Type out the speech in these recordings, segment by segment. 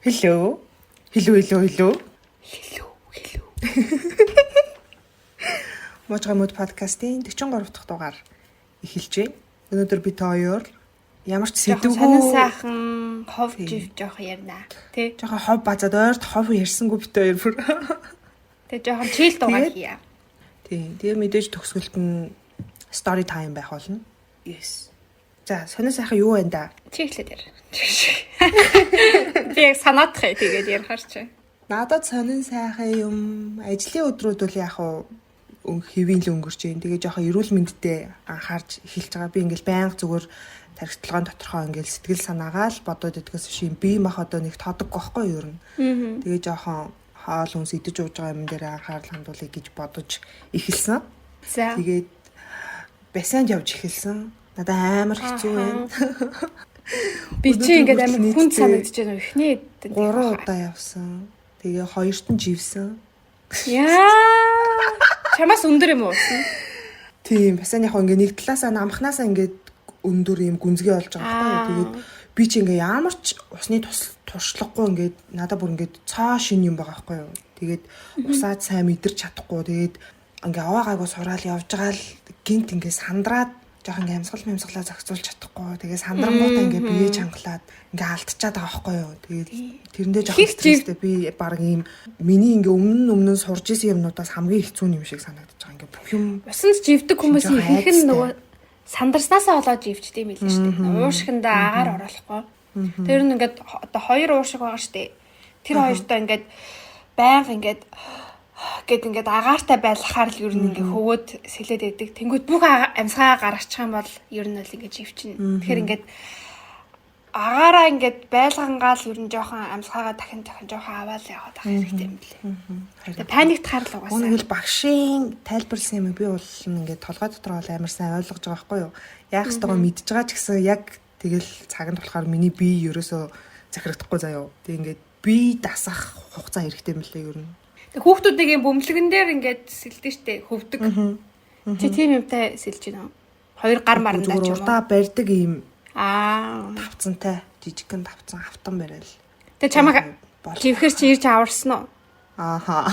Hello. Hello. Мочгомод подкастын 43 дахь дугаар эхэлж байна. Өнөөдөр бид хоёр ямар ч сэдвгүй сонин сайхан хов жив жоох ярина. Тэ. Жохон хов базаад ойрт хов ярьсангүй бид хоёр бүр. Тэ жоохон чийл дугаар хийя. Тийм. Тэгээ мэдээж төгсгөлт нь story time байх болно. Yes. За, сонин сайхан юу байна да? Чи эхлээд яар. Би яг санаадах тэгээд ярихаар чи. Надад сонин сайхан юм ажлын өдрүүд бол яг хэвийн л өнгөрч जैन. Тэгээ жоохон эрүүл мэндэд анхаарч эхэлж байгаа. Би ингээл байнга зүгээр тархитлагын доторхоо ингээл сэтгэл санаагаал бодоод идэгээс биш юм бие мах одоо нэг тодог гохгүй юу юм. Тэгээ жоохон хаал хүнс идэж ууж байгаа юм дээр анхаарал хандуулъя гэж бодож эхэлсэн. За. Тэгээд бассейнд явж эхэлсэн. Надад амар хэцүү байна. Би чи ингээд амар хүнд санагдаж байна. Эхний 3 удаа явсан. Тэгээ 2-т нь живсэн. Яа. Чамаас өндөр юм уу? Тийм, бассейн яг ингээ нэг талаасаа намхнаасаа ингээ өндөр юм гүнзгий болж байгаа байхгүй. Тэгээд би чи ингээ ямар ч усны туршлагагүй ингээ надад бүр ингээ цаа шин юм байгаа байхгүй юу. Тэгээд усаад сайн мэдэрч чадахгүй. Тэгээд ингээ аваагаагаа сураал явж байгаа л гинт ингээ сандраад жоох ингээ амьсгалаа зохицуулж чадахгүй. Тэгээ сандрангуудаа ингээ бие чангалаад ингээ алдчихад байгаа байхгүй юу. Тэгээд тэрэндээ жоох стресстэй би баг ийм миний ингээ өмнө сурж исэн юмнуудаас хамгийн хэцүү юм шиг санагдаж байгаа. Ингээ бүх юм усанд живдэг хүмүүсийн ихэнх нь нөгөө сандарснаасаа болоод живчтэй юм л шүү дээ. Уушгиндаа агаар оруулахгүй. Тэр нь ингээд одоо 2 уушиг байгаа шүү дээ. Тэр хоёртоо ингээд байнга ингээд агаартай байлахаар л ер нь ингээ хөвөөд сэлээд байдаг. Тэнгүүд бүх амьсгаа гаргачих юм бол ер нь л ингээ живчин. Тэгэхээр ингээд агаараа ингээд байлгангаал ер нь жоохон амьсгаагаа дахин жоохон аваад яваад байх хэрэгтэй юм лээ. Тэгээ паникт харал угаасаа. Үнэ хэл багшийн тайлбарласан юм би бол ингээд толгой дотор бол амар сайн ойлгож байгаа байхгүй юу. Яах ёстойгоо мэдж байгаа ч гэсэн яг тэгэл цагт болохоор миний бие ерөөсөө захирагдахгүй заяа. Тэг ингээд бие дасах хугацаа хэрэгтэй юм лээ ер нь. Хүүхдүүдийн бөмбөлгөн дээр ингээд сэлдэж штэ хөвдөг. Чи тийм юмтай сэлж байна уу? 2 гар марандаа ч юм уу? Урдаа барьдаг ийм тавцантай жижигхэн тавцан автан барайл. Тэг чамаа живхэр чи ирж аварсан уу? Ааха.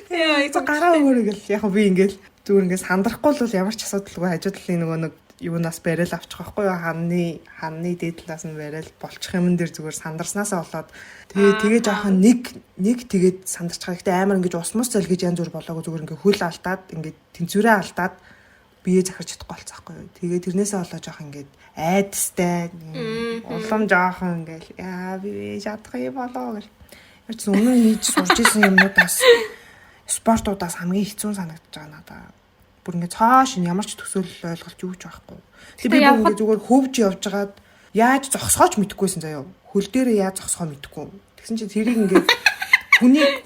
Яа, это гараа өөрөг л яг би ингээл зүгээр ингээд сандрахгүй л ямар ч асуудалгүй хажуу талын нөгөө нэг юунаас барайл авчих байхгүй юу ханны дээд талаас нь барайл болчих юм дээр зүгээр сандарснаасаа болоод тэгээ жоохон нэг тэгээд сандарч байгаа. Гэтэ амар ингээд ус мус залгиж янз бүр болоогүй зүгээр ингээд хөл алдаад ингээд тэнцвэрээ алдаад бие захарч чадахгүй болцсоохгүй юу. Тэгээ тэрнээсээ болоо жоохон ингээд айдастай улам жоохон ингээд яа би чадах юм болоо гэл. Ямар ч өмнө хийж сурж исэн юмнуудаас спортуудаас хамгийн хэцүү санагдаж байгаа надаа. Бүр ингээ цааш ямар ч төсөөлөл ойлголж өгч байхгүй. Тэг би ингээ зүгээр хөвж явж байгаад яаж зогсгооч мэдэхгүйсэн заяа. Хөл дээрээ яаж зогсгоо мэдэхгүй. Тэгсэн чинь тэрийг ингээ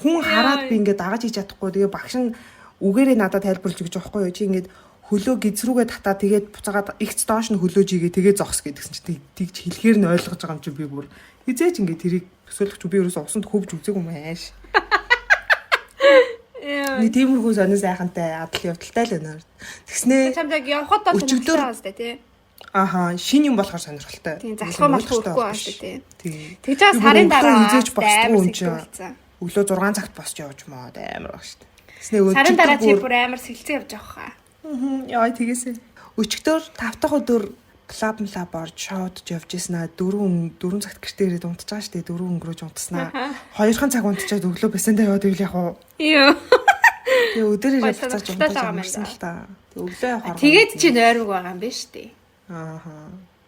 хүн хараад би ингээ дагаж хийж чадахгүй. Тэгээ багш нь үгээрээ надад тайлбарлаж өгч байгаа байхгүй юу. Чи ингээ хөлөө гизрүүгээ татаа тэгээд буцаагаад ихц доош нь хөлөөж игээ тэгээ зогс гэдгсэн чинь тэгж хэлэхээр нь ойлгож байгаа юм чи би бүр хизээч ингээ тэрийг төсөөлөх би ерөөсөө усанд хөвж үзээгүй юм ааш. Нэг тиймэрхүү сонин сайхантай адал явдалтай л байна. Тэгснээ чамдаг явхад бол сонирхолтой байгаа сте тий. Аха, шин юм болохоор сонирхолтой. Тийм, залхуу малхуу өгөхгүй байна шүү дээ. Тийм. Тэгж байгаа сарын дараа хизээж босдгүй юм чи. Өглөө 6 цагт босч явж маа амар баг шүү дээ. Тэгснээ сарын дараа чи бүр амар сэлцэн явж байгаа хаа. Яа тэгээсээ. Өчигдөр 5 дахь өдөр клаб орж шоудж явж ийсэн аа 4 цагт гэртээ ирээд унтж байгаа шүү дээ. 4 өнгөрөөж унтснаа. 2хан цаг унтчаад өглөө бассейндээ яваад ивэл яг уу. Йоо. Тэгээ өдөр ирээд буцааж унтаж амарсан л та. Тэг өглөө явахаар. Тэгээд чи нойрог байгаа юм биш үү? Ааха.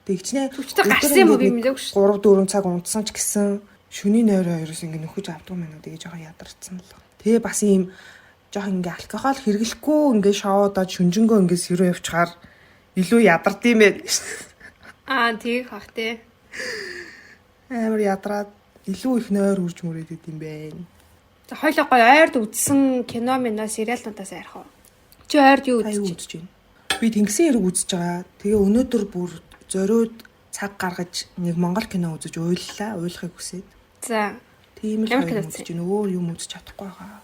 Тэгчнээ өчтөр гарсан юм уу би мэдээгүй шүү. 3-4 цаг унтсан ч гэсэн шөнийн нойроо ерөөс ингэ нөхөж авдаг юм байна. Тэгээ жоохон ядарсан л. Тэгээ бас ийм жоохон ингээ алкогол хэрэглэхгүй ингээ шоудаад шүнжэнгөө ингээ сэрөө явчихаар илүү ядард юм бэ. Тийг хах тий. Амар ядраад илүү их нойр үрж мөрөөд идэм бэ. Хойлоо гоё ойрд үзсэн кино сериалнуудаас ярих уу? Чи ойрд юу үзэж байна? Би Тэнгисийн хэрэг үзэж байгаа. Тэгээ өнөөдөр бүр зориуд цаг гаргаж нэг монгол кино үзэж уйлахыг хүсээд. За. Тийм л кино үзэж байна. Өөр юм үзэж чадахгүй байгаа.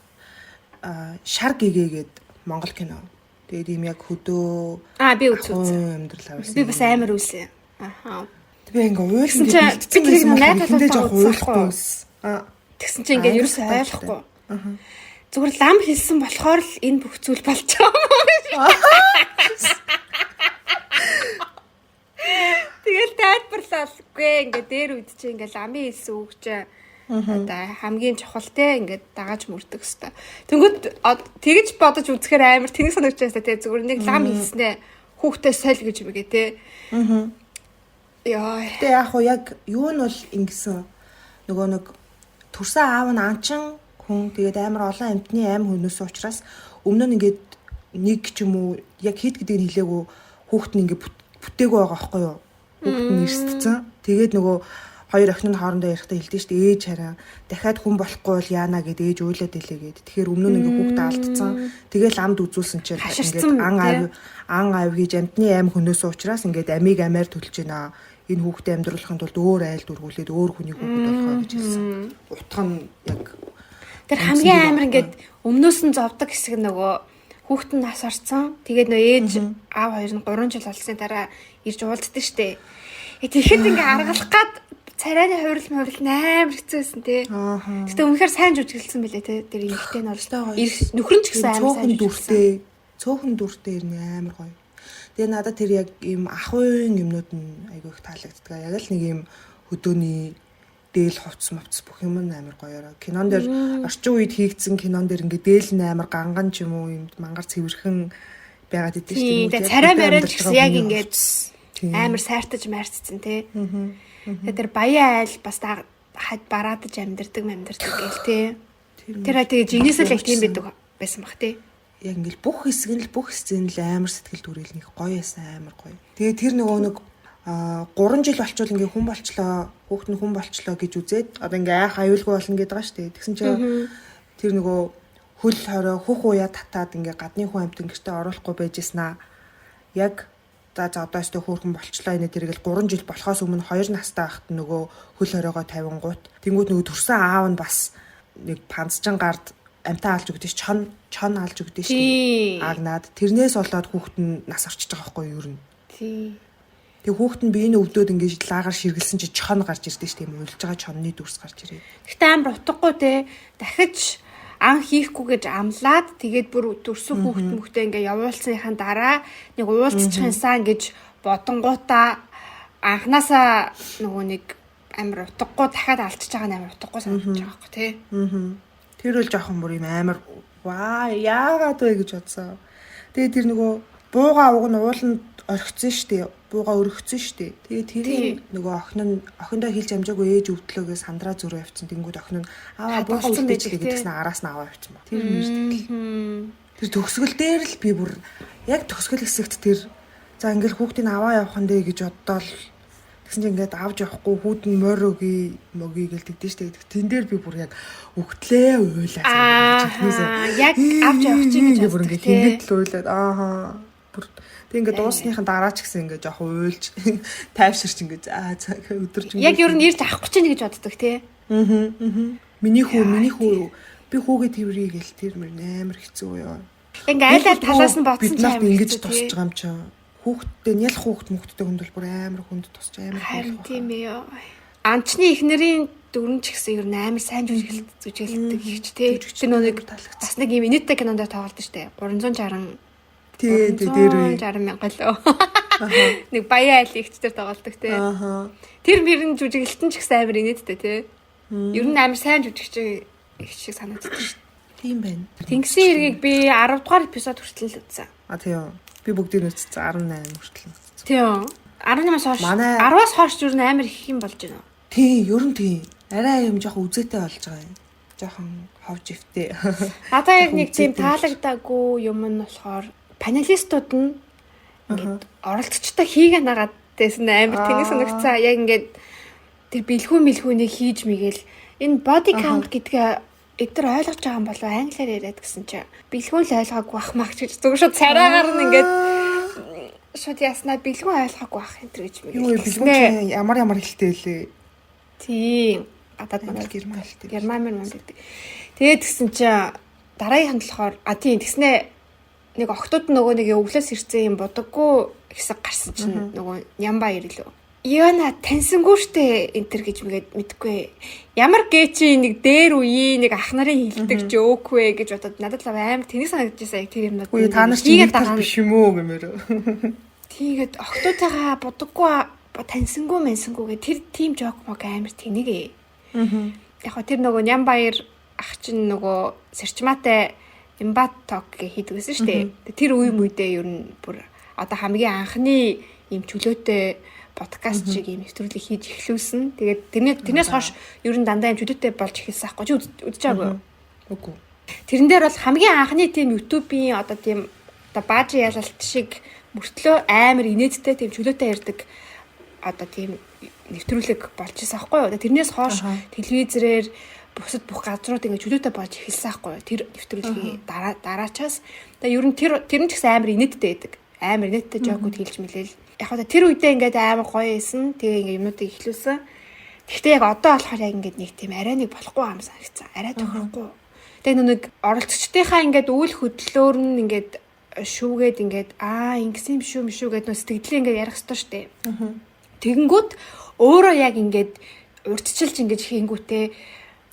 Шар гэгээд монгол кино. Тэгээд ийм яг хөдөө би үзсэн. Амьдрал авсан. Би бас амар үзсэн. Аха. Би ингээ уйлсан би тэрийг найзлаад жоох уйлахгүй. Тэгсэн чинь ингээ ерөөсөй ойлгохгүй. Зүгээр лам хэлсэн болохоор л энэ бүх зүйл болж байгаа. Тэгэл тайлбарлалгүй ингээ дээр үед чи ингээ ламын хэлсэн үг чи одоо хамгийн чухал те ингээд дагааж мөрдөг хэвээр. Тэнгүүд тэгж бодож үзэхээр амар тэнэг санагдаж байна те зүгээр нэг лам хэлснээ хүүхдээ соль гэж мэгээ те. Яа. Тэ яг уу яг юу нь бол ингэсэн нөгөө нэг төрсөн аав нь анчин хүн тэгээд амар олон амьтны аим хүнээс учраас өмнө нь ингээд нэг ч юм уу яг хит гэдэг нь хэлээгүй хүүхэд нь ингээд бүтээгүй байгаа байхгүй юу? Хүүхэд нь эрсдсэн. Тэгээд нөгөө хоёр охин нь хоорондоо ярихдаа хэлдэг шүү дээ. Ээж хараа дахиад хүн болохгүй бол яана гэд ээж уйлаад илээгээд. Тэгэхээр өмнө нь ингээ хүүхдээ алдсан. Тэгэл амд үзүүлсэн чинь ингээд ан ав гэж амтны аим хөнөөс учраас ингээд амийг амаар төлж байна. Энэ хүүхдээ амьдруулахын тулд өөр айл дүргүүлээд өөр хүний хүүхэд болохоо гэж хэлсэн. Утга нь яг тэр хамгийн амар ингээд өмнөөс нь зовдөг хэсэг нөгөө хүүхэд нь нас орсон. Тэгээд нөө ээж аав хоёр нь 3 жил болсны дараа ирж уулздаг штэ. Тэгэхэд ингээ аргалах гад царайны хувирал амар хэцүүсэн тий. Гэтэ үнэхээр сайн жүжиглсэн билээ тий. Тэр ихтэй нь орстой нөхөр нь ч гэсэн амар сайн дүртэй. Цөөхөн дүртэй ирнэ амар гоё. Тэгээ надад тэр яг ийм ахуйн юмнууд нь айгүй их таалагддаг. Яг л нэг ийм хөдөөний дээл хувцс мовцс бүх юм амар гоёороо. Кинон дээр орчин үед хийгдсэн кинон дээр ингээ дээл нь амар ганган ч юм уу юм мангар цэвэрхэн байгаад идэв шүү дээ. Тэгээ царай бариад ч гэсэн яг ингээд амар сайртаж марцсан тий. Тэр баян айл бас хад бараадаж амьдэрдэг гээл тий. Тэр тэгээ жигнэс л яг тийм байдаг байсан бах тий. Яг ингээл бүх хэсэг нь л бүх хэсэг нь л амар сэтгэл дүрэл нэг гоё эсэн амар гоё. Тэгээ тэр нөгөө нэг 3 жил болчвол ингээ хүн болчлоо, хүүхэд нь хүн болчлоо гэж үзээд одоо ингээ айх аюулгүй болно гэдэг байгаа шүү дээ. Тэгсэн чинь тэр нөгөө хөл хорой хөх уяа татаад ингээ гадны хүн амьтан гэртээ оруулахгүй байжснаа. Яг за одоо өстө хөөрхөн болчлоо энэ тэргээл 3 жил болохоос өмнө 2 настай байхад нөгөө хөл хоройгоо 50 гут. Тэнгүүд нөгөө төрсөн аав нь бас нэг панцжин гард амтаа алж өгдөө чон алж өгдөө шүү. Агнаад тэрнээс болоод хүүхэд нь нас орчиж байгаа байхгүй юу ер нь. Тий. Тэгээ хүүхэд нь биений өвдөөд ингээд лагаар ширгэлсэн чи чон гарч ирдэ шүү. Тийм уйлж байгаа чонны дүрс гарч ирээ. Гэхдээ амар утгагүй те дахиж ан хийхгүй гэж амлаад тэгээд бүр төрсөн хүүхэд мөхтэй ингээ явуулсныхаа дараа нэг уулзчихсан гэж бодонгуудаа анханасаа нөгөө нэг амар утгагүй дахиад алдчихж байгаа нь амар утгагүй санагдаж байгаа байхгүй тий. Тэр үл жоохон бүр юм амар ваа яагаад вэ гэж бодсоо. Тэгээд тэр нөгөө бууга уг нь ууланд орхицсон штеп. Бууга өргөцсөн штеп. Тэгээд тэр нөгөө охиндоо хэлж амжаагүй ээж өвдлөөгөө сандраа зөрөө явцсан. Тэнгүүд охин нь аваа бууга үлдээчлээ гэдгсэн араас нь аваа явцсан ба. Тэр юм тэр төгсгөл дээр л би бүр яг төгсгөл хэсэгт тэр за ингээл хүүхдийг аваа явах нь дээ гэж боддоол тэгсэн чинь ингээд авч явахгүй хүүд нь морьоги мөгийг л тэгдэж штэ. Тэн дээр би бүр яг өгтлээ уйлаа. Яг авч явах чинь гэж бүр ингээд хингэд л уйлаад бүр тэг ингээд дуусныхаа дараа ч гэсэн ингээд жоох уйлж тайвширч ингээд өдөрч яг ер нь ирж авахгүй чинь гэж боддог тий. Миний хүү би хүүгээ тэрвэрий гэл тэр амар хэцүү юу. Ингээ айл талаас нь бодсон чинь амар ингэж тусч байгаа юм чи. Хүүхдтэй нялх хүүхд мөхттэй хүндэл бүр амар хүнд тусч амар харин тийм ээ. Анчны ихнэрийн дөрөн ч гэсэн ер нь амар сайн жүжиглдэг ихч тий. Тэр нэг бас нэг юм инээдтэй кинонд тоглолт штэ 360 тий дээр 60 мянга лөө. Нэг баян айл ихч тэр тоглолдог тий. Тэр мөрөн жүжиглэлтэн ч гэсэн амар инээдтэй тий. Ер нь амар сайн жүжигч их шиг санагддаг штэ. Тийм байна. Тэнгисийн хэргийг би 10 дугаар эпизод хүртэл үзсэн. Тийм. Би бүгдийг үзсэн 18 хүртэл үзсэн. Тийм. 18-аас хойш 10-аас хойш юу амар их юм болж байна. Тийм, ер нь тийм. Арай юм жоохон үзээтэй болж байгаа юм. Жоохон ховж өвтэй. Одоо яг нэг тийм таалагдаагүй юм нь болохоор панелистууд нь ингээд оролцогчтой хийгээ нагаад байсан амар тэнэг санагцаа. Яг ингээд тэр бэлгүүнийг хийж мэгэл энэ body count гэдгээ эдгээр ойлгож байгаа юм болов англиар яриад гэсэн чи бэлгүүн л ойлгоогүй бах мах гэж зүгээр шууд царайгаар нь ингээд шууд яснаа бэлгүүн ойлгоогүй бах энэ гэж мэгэл. Юу бэлгүүн ямар хэлтэй лээ. Тийм. Гадаад мандал герман хэлтэй. Герман мандал гэдэг. Тэгээд тэгсэн чи дараагийнх нь болохоор тийм тэгснээ нэг октод нөгөө нэг өвлөөс ирсэн юм бодоггүй хэсэг гарсан чинь нөгөө нямба ирлээ. Яна таньсангүй штэ энтер гэж мэгээд мэдгүй. Ямар гэчи нэг дээр үеий нэг ах нарын хилдэг жоок вэ гэж бодоод надад л амар тэнэг санагдчихсан яг тэр юмнууд. Үгүй та нар чи нэг тал биш юм уу гэмээр. Тэгээд охтуудтайгаа будаггүй таньсангүй мэнсэнгүйгээ тэр тим жоок мог амар тэнэг ээ. Яг хоо тэр нөгөө Нямбаяр ах чинь нөгөө сэрчмаатай имбат ток хийдэг гэсэн штэ. Тэр үе мүдээ ер нь бүр одоо хамгийн анхны юм чөлөөтэй подкаст шиг юм нэвтрүүлэг хийж эхлүүлсэн. Тэгээд тэрнээс хойш ер нь дандаа юм чөлөөтэй болж эхэлсэн аахгүй чи үдчихэж байгаагүй. Үгүй. Тэрэн дээр бол хамгийн анхны тийм YouTube-ийн одоо тийм одоо баажи ялалт шиг мөртлөө амар инээдтэй тийм чөлөөтэй ярддаг одоо тийм нэвтрүүлэг болж ирсэн аахгүй юу. Тэрнээс хойш телевизээр бусад бүх газрууд ингэ чөлөөтэй болж эхэлсэн аахгүй юу. Тэр нэвтрүүлгийн дараачаас тэгээ ер нь тэр нь ч гэсэн амар инээдтэй байдаг. Амар инээдтэй жокууд хэлж мэлээл. Яг хоо тэр үедээ ингээд амар гоё исэн. Тэгээ ингээд юмнуудыг эхлүүлсэн. Гэхдээ яг одоо болохоор яг ингээд нэг тийм арай нэг болохгүй юм санагдсан. Арай тохирохгүй. Тэгээ нэг оролцогчдынхаа ингээд үйл хөдлөлөөр нь ингээд шүүгээд ингээд ингэсэн юм шүү мшүү гэдэг нөө сэтгэлээ ингээд ярих ёстой штэ. Тэгэнгүүт өөрөө яг ингээд урдчилж ингээд хийнгүүтээ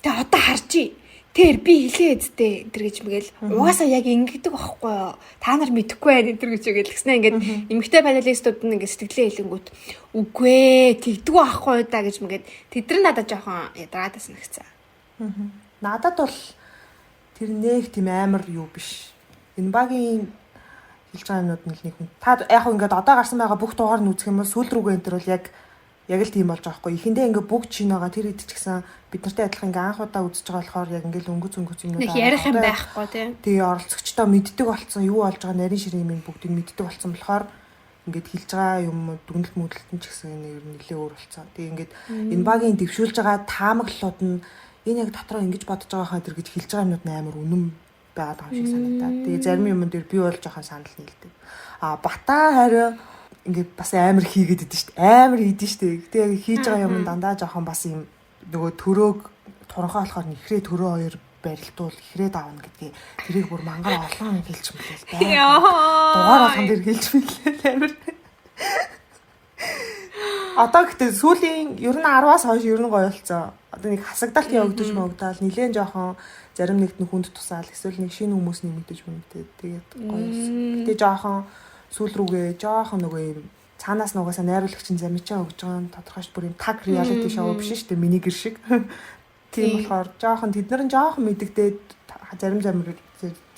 тэгээ одоо харжий. Тэр би хэлээ эзтэй энэ гэж мэгэл угаасаа яг ингэдэг байхгүй юу. Та нар мэдэхгүй байх энэ гэж үгээл гэснээр ингээд эмэгтэй панелистууд нь ингээд сэтгэлээ хэлэнгүүт үгүй ээ тэгдэггүй байхгүй юу да гэж мэгээд тэд нар надад жоохон ядраад санагцсан. Надад бол тэр нэг тийм амар юу биш. Энэ багийн хэлж байгаа юмуд нь л нэг хүн. Та яг ингээд одоо гарсан байгаа бүх дугаар нь үзэх юм бол сүүл рүүгээ энэ төр бол яг л тийм болж байгаа хгүй. Эхэндээ ингээ бүгд шинэгаа тэр хэд ч гэсэн бид нартай адилхан ингээ анх удаа үзэж байгаа болохоор яг ингээл өнгөц юм нэг ярих юм байхгүй тийм. Тэгээ оролцогчдоо мэддэг болсон юу болж байгаа нарийн ширээ юм бүгдийг мэддэг болсон болохоор ингээд хэлж байгаа юм дүгнэлт мөдөлтөн ч гэсэн нэг юм нэлээ өөр болсон. Тэгээ ингээд энэ багийн дэвшүүлж байгаа таамаглалууд нь энэ яг дотроо ингэж бодож байгаа хаа тэр гэж хэлж байгаа юмуд амар үнэн байгаад байгаа шиг санагдаад. Тэгээ зарим юм дээр би бол жоохон санал нийлдэг. Бата хараа ингээд бас амар хийгээд идэв шүү дээ. Амар хийдэж шүү дээ. Тэгээ хийж байгаа юм дандаа жоохон бас юм нөгөө төрөөг туранхай болохоор ихрээ төрөө хоёр барилтуул ихрээ давна гэдгийг тэрийг бүр мангар олон хэлж мэлээ л да. Дугаар болгон дээр хэлж мэлээ амар. Одоо гэхдээ сүүлийн ер нь 10-аас хойш ер нь гоё болсон. Одоо нэг хасагдалт явагдаж могдоол нилээн жоохон зарим нэгт нь хүнд тусаал эсвэл нэг шинэ хүмүүс нэмэгдэж мэгдээд тэгээд гоё болсон. Гэтэ жоохон сүүл рүүгээ жоохон нөгөө юм цаанаас нугасаа найруулагчин замичаа өгж байгаа нь тодорхойш бүр юм таг реалити шоу биш шүү дээ миний гэр шиг. Тийм болохоор жоохон тэд нар нь жоохон мэддэгдээд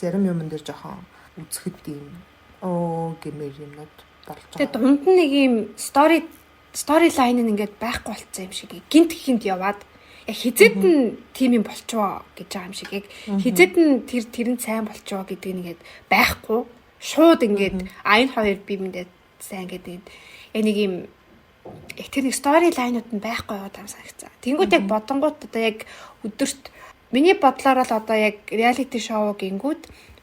зарим юмн дээр жоохон үзэхэд юм гэмээр юмнууд болж байгаа. Тэгээ дунд нь нэг юм стори лайн нь ингээд байхгүй болцсон юм шиг гинт яваад яг хизээд нь тийм юм болчоо гэж байгаа юм шиг яг хизээд нь тэр нь сайн болчоо гэдэг нь ингээд байхгүй шууд ингээд энэ хоёр биемдээ сайн гэдэг яг нэг юм яг тэр нэг стори лайнууд нь байхгүй яваад байгаа санагцсан. Тэнгүүд яг бодонгууд одоо яг өдөрт миний бодлоор л одоо яг реалити шоу гингүүд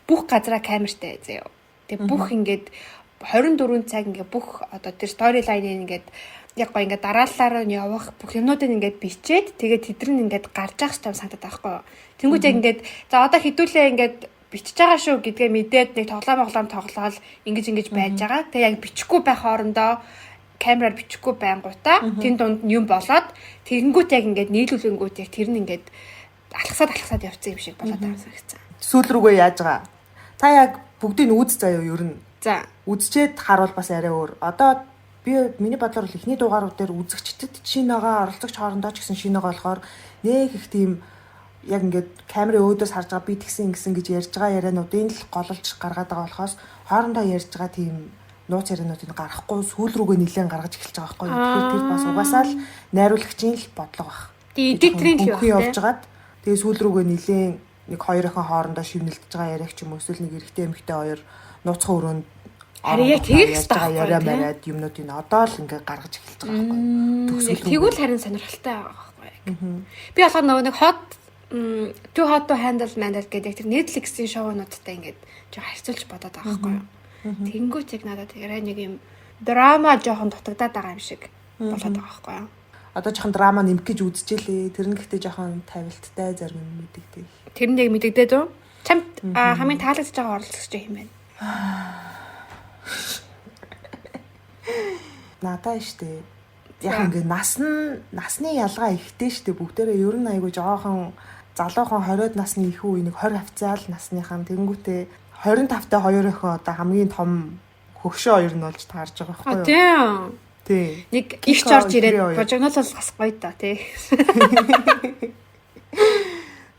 бүх газараа камертай заяа. Тэгээ бүх ингээд 24 цаг ингээд бүх одоо тэр стори лайныг ингээд яг гоо ингээд дараалалаар нь явах бүх юмнуудыг ингээд бичээд тэгээд тэд нар ингээд гарч явах хэрэгтэй санагдаад байхгүй юу. Тэнгүүд яг ингээд за одоо хэдүүлээ ингээд бичиж байгаа шүү гэдгээ мэдээд нэг тоглоом тоглоол ингэж байж байгаа. Тэгээ яг бичихгүй байх хоорондоо камераар бичихгүй байнгутаа тэн дунд нь юм болоод тэгэнгүүт яг ингээд нийлүүлэнгүүт яг тэр нь ингээд алхасаад явцсан юм шиг болоод байгаа санагдсан. Сүүл рүүгээ яаж байгаа? Та яг бүгдийг үз заяа ер нь. За үзчихэд харуул бас арай өөр. Одоо миний бодлоор л эхний дугаарууд дээр үзэгчдэд шинэгаа оролцогч хоорондоо ч гэсэн шинэгаа болохоор нэг их тийм яг ингээд камерын өөдөөс харж байгаа би тэгсэн гэж ярьж байгаа яриануудын л гололж гаргаад байгаа болохоос хоорондоо ярьж байгаа тийм нууц яриануудыг гаргахгүй сүүл рүүгээ нэлээд гаргаж эхэлж байгаа байхгүй юу. Тэгэхээр тэр бас угаасаа л найруулагчийн л бодлого баг. Тэгээ эдиторийн л явж байгаад тэгээ сүүл рүүгээ нэлээд нэг хоёр охин хоорондоо шивнэлдэж байгаа яриаг ч юм уу эсвэл нэг эрэгтэй эмэгтэй хоёр нууцхан өрөөнд харин яг тэгэх хэрэгтэй яриа мараад юмнуудыг одоо л ингээд гаргаж эхэлж байгаа байхгүй юу. Тэгвэл харин сонирхолтой байгаа байхгүй. Би болохоор нөгөө нэг хот Too Hot to Handle гэдэг тэр Netflix-ийн шоунуудтай ингээд жоо харьцуулж бодоод байгаа байхгүй юу. Тэнгүүт яг надад яраа нэг юм драма жоохон дутагдаад байгаа юм шиг болоод байгаа байхгүй юу. Одоо жоохон драма нэмэх гэж үзчихлээ. Тэр нь гэхдээ жоохон тавилттай зарим юм мэдэгдээ. Тэр нь яг мэдэгдээд үү? Чамд хамгийн таалагдж байгаа оролцогч юм байна. Надаа штэ. Яг ингээд насны ялгаа ихтэй штэ бүгдээрээ ер нь айгу жоохон залуухан 20-од насны их үе нэг 20 авцаал насныхан тэнгүүтээ 25 та 2 өхөө одоо хамгийн том хөгшөө хоёр нь болж таарж байгаа байхгүй юу? Тийм. Тий. Нэг их жорж ирээд божигнол бол бас гоё та тий.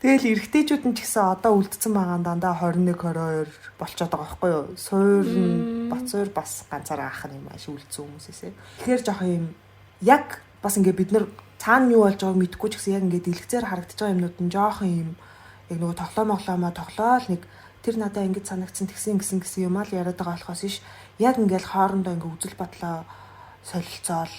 Тэгэл эрэгтэйчүүд нь ч гэсэн одоо үлдсэн байгаа дандаа 21 22 болчиход байгаа байхгүй юу? Суур нь бацуур бас ганцаараа ах юм ааш үлдсэн хүмүүсээсээ. Тэгэхээр жоохон юм яг бас ингээ бид нар цаана юу болж байгааг мэдэхгүй ч гэсэн яг ингээ дэлгэцээр харагдаж байгаа юмнууд нь жоохон юм яг нөгөө тоглоол нэг тэр надаа ингэж санагдсан тэгсэн юм аа л яриад байгаа болохоос иш яг ингээл хоорондоо ингээ үзэл бодлоо солилцоол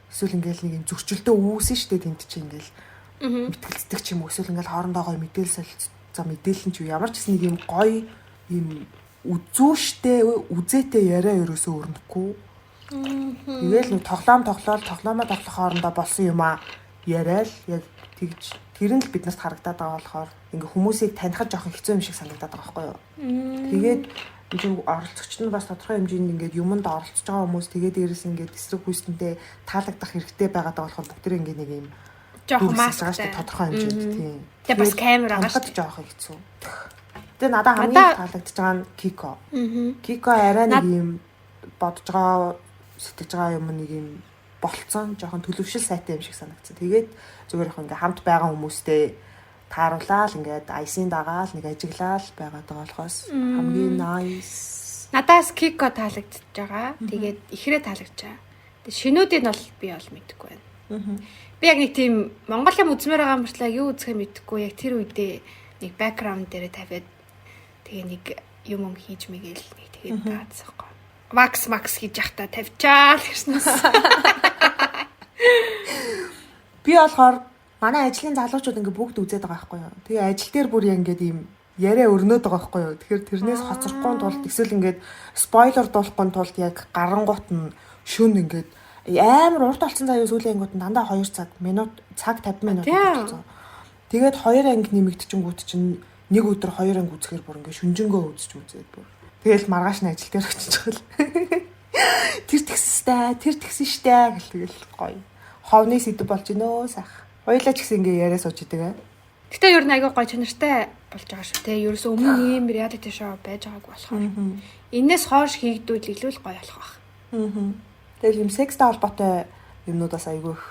эсвэл ингээл нэг юм зөрчилдөө үүсэн штэ тэнд чи ингээл мэтгэлцдэг ч юм уу эсвэл ингээл хоорондоо гоё мэдээлэл солилцоо мэдээлэл нь ч ямар ч гэсэн нэг юм гоё юм үзүүштэй үзээтэй яриа ерөөсөө өрнөхгүй. Тэгэл нэг тоглоомоо тоглох хоорондоо болсон юм аа яриад яг тэгж тэр нь л биднэрт харагдаад байгаа болохоор ингээ хүмүүсийг танихад жоохон хэцүү юм шиг санагдаад байгаа байхгүй юу. Тэгээд энэ оролцогч нь бас тодорхой хэмжээнд ингээд юмд оролцож байгаа хүмүүс тэгээд дээрээс ингээд эсрэг хүснэнтэй таалагдах хэрэгтэй байгаад байгаа болохоор бүгд ингээ нэг юм жоохон масктай тодорхой хэмжээнд тийм. Тэгээд бас камер агаа шүү дээ жоохон хэцүү. Тэгээд надад хамгийн таалагдж байгаа нь Кико. Кико арай нэг юм бодож байгаа сэтгэж байгаа юм нэг юм болцсон жоохон төлөвшил сайтай юм шиг санагдсан. Тэгээд зүгээр их ингээ хамт байгаа хүмүүстэй тааруулаад ингээд айсын дагаал нэг ажиглал байгаад байгаа болохоос хамгийн nice. Надаас Кико таалагдж байгаа. Тэгээд ихрээ таалагдж байгаа. Тэгээд шинүүдийг бол би бол мэдэхгүй байна. Би яг нэг тийм Монгол юм үзмээр байгаа мөртлөө юу үзэхээ мэдэхгүй яг тэр үедээ нэг бэкграунд дээр тавиад тэгээ нэг юм хийж мэгээл нэг тэгээд таацсахгүй. Макс хийж явахта тавьчаал гэснээс. Би болохоор манай ажлын залуучууд ингээ бүгд үзээд байгаа байхгүй юу. Тэгээ ажил дээр бүр ингээд ийм яриа өрнөд байгаа байхгүй юу. Тэгэхээр тэрнээс хоцрохгүй тулд эсвэл ингээд спойлер дуулахгүй тулд яг гарангуут нь шүн ингээд амар урт болсон заяа сүүлийн ангууд нь дандаа 2 цаг 50 минут болсон. Тэгээд 2 анги нэмэгдчихэнгүүт чинь нэг өдөр 2 анги үзэхээр бүр ингээ шүнжэнгөө үзээд бүр. Тэгэл маргааш нь ажил дээр очиж байгаа л. Тэр тэгсэн штэ гэл тэгэл гоё. Ховны сэдв болж гинөө сайх. Хоёлаа ч гэсэн ингээ яриа сууж идэг. Гэтэ ер нь айгүй гоё чанартай болж байгаа шүү те. Ерөөсөө өмнө ийм реалити шоу байж байгааг болохоор. Энээс хойш хийгдвэл илүү л гоё болох байх. Тэгэл юм секстэй холбоотой юмнуудаас айгүй их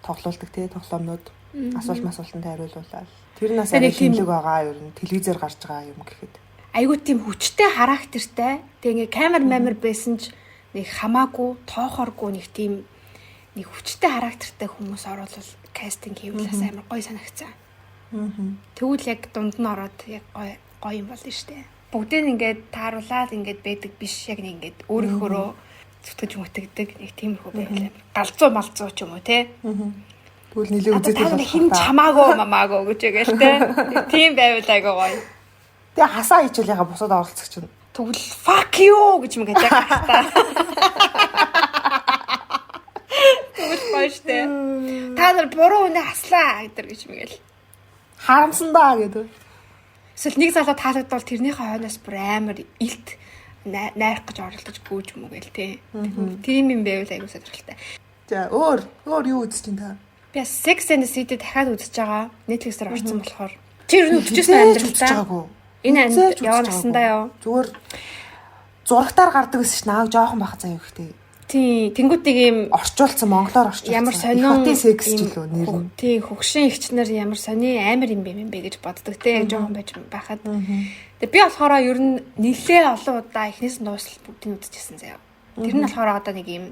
тоглоулдаг те тоглоомнууд асуултанд хариулуулаад. Тэр нас арай хэмлэг байгаа ер нь телевизээр гарч байгаа юм гэхэд. Айгүй тийм хүчтэй характертай. Тэгээ ингээ камер байсан ч нэг хамаагүй, тоохоргүй нэг тийм нэг хүчтэй характертай хүмүүс оруулал кастинг хийвлээс амар гоё санагцсан. Тэгвэл яг дунд нь ороод яг гоё юм болно шүү дээ. Бүгдийг ингээд тааруулаад ингээд байдаг биш яг нэг ингээд өөрийнхөө зүтгэж мөтгдөг нэг тиймэрхүү байвал галзуу малзуу ч юм уу те. Тэгвэл нилээ үзээтэй болох. Хин чамаагүй гэж гээл те. Тийм байвал айгүй гоё. Тэгээ хасаа хичээл яга бусад оролцогч нь. Тэгвэл fuck you гэж мэгэж байгаа та. Тэгвэл гоё штэ. Та нар буруу үнэ хаслаа гэж мэгэл. Харамсандаа гэдэг. Эсвэл нэг залуу таалагдвал тэрнийхээ хойноос бүр амар илт найрах гэж оролдож гүйж мөгөл те. Тийм юм байвал айгуу сонирхолтой. За өөр юу үзэж чинь та? Би Sex and the City дахиад үзэж байгаа. Netflix-ээр орсон болохоор. Чи юу үзчихсэн амьдралдаа? Энэ яваа насандаа яв. Зүгээр зурагтаар гардаг гэсэн чинь аав жоохон баха заяа ихтэй. Тий, тэнгуүтийг юм орчуулсан монголоор орчуулсан. Ямар сонин секс ч лөө нэр нь. Тий, хөгшин ихчнэр ямар сони амар юм бэ гэж боддог те. Жоохон байж байхад. Тэгээ би болохоор ер нь нэлээ олон удаа эхнээс нь дуусал бүгдийг үзчихсэн заяа. Тэр нь болохоор одоо нэг юм